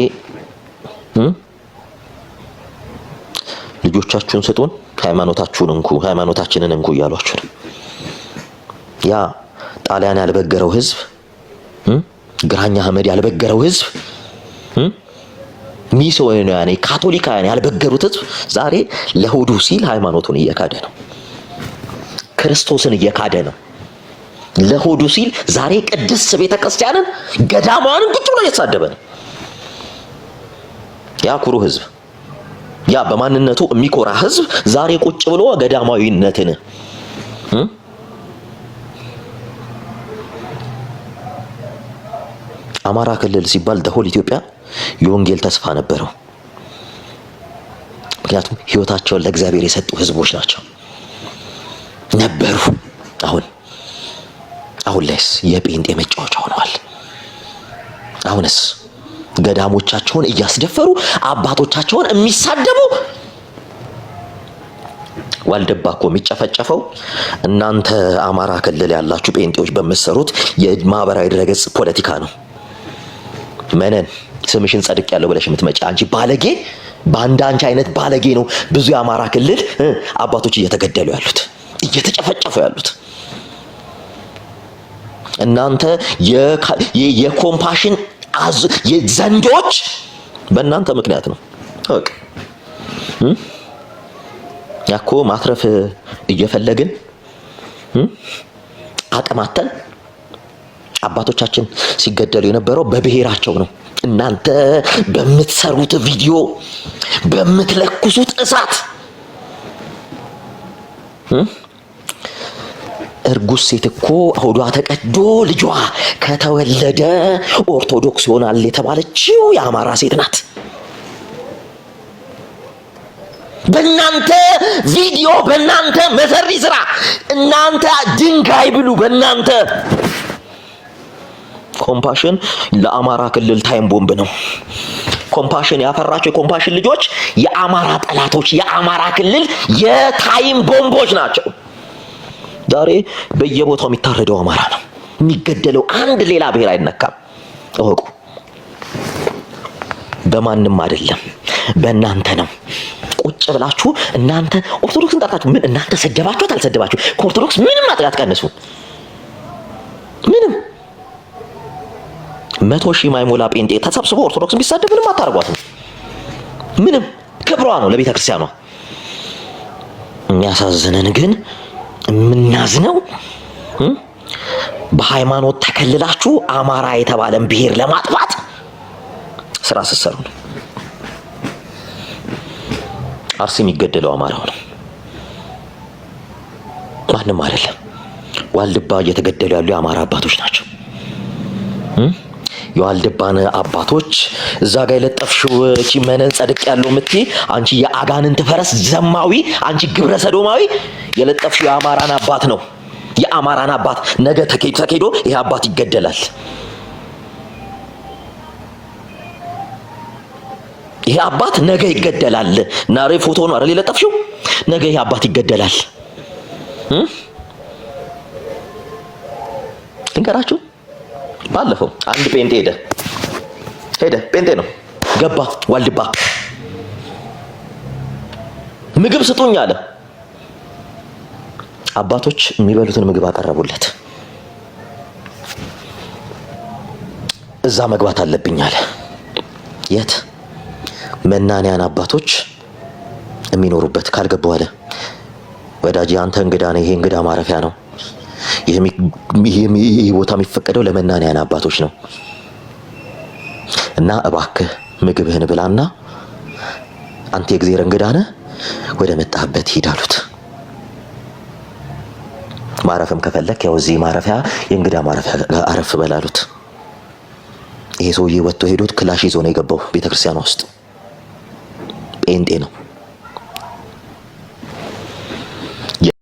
ልጆቻችሁን ስጡን፣ ሃይማኖታችንን እንኩ እያሏችሁ ነው። ያ ጣሊያን ያልበገረው ህዝብ፣ ግራኛ አህመድ ያልበገረው ህዝብ፣ ሚስዮናውያን ካቶሊካውያን ያልበገሩት ህዝብ ዛሬ ለሆዱ ሲል ሃይማኖቱን እየካደ ነው። ክርስቶስን እየካደ ነው። ለሆዱ ሲል ዛሬ ቅድስት ቤተክርስቲያንን ገዳማውያንን ቁጭ ብሎ እየተሳደበ ነው። ያ ኩሩ ህዝብ፣ ያ በማንነቱ የሚኮራ ህዝብ ዛሬ ቁጭ ብሎ ገዳማዊነትን አማራ ክልል ሲባል ደሆል ኢትዮጵያ የወንጌል ተስፋ ነበረው። ምክንያቱም ህይወታቸውን ለእግዚአብሔር የሰጡ ህዝቦች ናቸው ነበሩ። አሁን ላይስ የጴንጤ መጫወቻ ሆነዋል። አሁንስ ገዳሞቻቸውን እያስደፈሩ አባቶቻቸውን የሚሳደቡ። ዋልድባ እኮ የሚጨፈጨፈው እናንተ አማራ ክልል ያላችሁ ጴንጤዎች በመሰሩት የማህበራዊ ድረገጽ ፖለቲካ ነው። መነን ስምሽን ጸድቅ ያለው ብለሽ የምትመጪ አንቺ ባለጌ፣ ባንዳ አንቺ አይነት ባለጌ ነው ብዙ የአማራ ክልል አባቶች እየተገደሉ ያሉት እየተጨፈጨፉ ያሉት። እናንተ የኮምፓሽን የዘንዶች በእናንተ ምክንያት ነው። ኦኬ ያኮ ማትረፍ እየፈለግን አቅማተን አባቶቻችን ሲገደሉ የነበረው በብሔራቸው ነው። እናንተ በምትሰሩት ቪዲዮ በምትለኩሱት እሳት እርጉዝ ሴት እኮ ሆዷ ተቀዶ ልጇ ከተወለደ ኦርቶዶክስ ይሆናል የተባለችው የአማራ ሴት ናት። በእናንተ ቪዲዮ በእናንተ መሰሪ ስራ እናንተ ድንጋይ ብሉ። በእናንተ ኮምፓሽን ለአማራ ክልል ታይም ቦምብ ነው። ኮምፓሽን ያፈራቸው የኮምፓሽን ልጆች የአማራ ጠላቶች፣ የአማራ ክልል የታይም ቦምቦች ናቸው። ዛሬ በየቦታው የሚታረደው አማራ ነው የሚገደለው። አንድ ሌላ ብሔር አይነካም። እወቁ። በማንም አይደለም፣ በእናንተ ነው። ቁጭ ብላችሁ እናንተ ኦርቶዶክስን ጠርታችሁ ምን እናንተ ሰደባችሁት አልሰደባችሁ ከኦርቶዶክስ ምንም አትቀንሱ። ምንም 100,000 ማይሞላ ጴንጤ ተሰብስቦ ኦርቶዶክስን ቢሳደብ ምንም አታርጓትም። ምንም ክብሯ ነው ለቤተ ክርስቲያኗ። የሚያሳዝነን ግን የምናዝነው በሃይማኖት ተከልላችሁ አማራ የተባለን ብሔር ለማጥፋት ስራ ስትሰሩ ነው። አርሲ የሚገደለው አማራው ነው፣ ማንም አይደለም። ዋልድባ እየተገደሉ ያሉ የአማራ አባቶች ናቸው። የዋልድባን አባቶች እዛ ጋር የለጠፍሽው እቺ መነን ጸድቅ ያለው ምትይ አንቺ የአጋንንት ፈረስ ዘማዊ፣ አንቺ ግብረ ሰዶማዊ የለጠፍሽው የአማራን አባት ነው። የአማራን አባት ነገ ተኬዶ ይሄ አባት ይገደላል። ይሄ አባት ነገ ይገደላል። ናሬ ፎቶ ነው አይደል የለጠፍሽው? ነገ ይሄ አባት ይገደላል። እንገራችሁ። ባለፈው አንድ ጴንጤ ሄደ ጴንጤ ነው ገባ ዋልድባ ምግብ ስጡኝ አለ። አባቶች የሚበሉትን ምግብ አቀረቡለት። እዛ መግባት አለብኝ አለ። የት? መናንያን አባቶች የሚኖሩበት ካልገባው አለ። ወዳጅ አንተ እንግዳ ነህ፣ ይሄ እንግዳ ማረፊያ ነው። ይሄ ቦታ የሚፈቀደው ለመናንያን አባቶች ነው እና እባክህ ምግብህን ብላና አንተ የእግዚአብሔር እንግዳ ነህ፣ ወደ መጣህበት ሂድ አሉት። ማረፍም ከፈለክ ያው እዚህ ማረፊያ የእንግዳ ማረፊያ አረፍ በላሉት። ይሄ ሰውዬ ወጥቶ ሄዶት ክላሽ ይዞ ነው የገባው ቤተክርስቲያን ውስጥ። ጴንጤ ነው።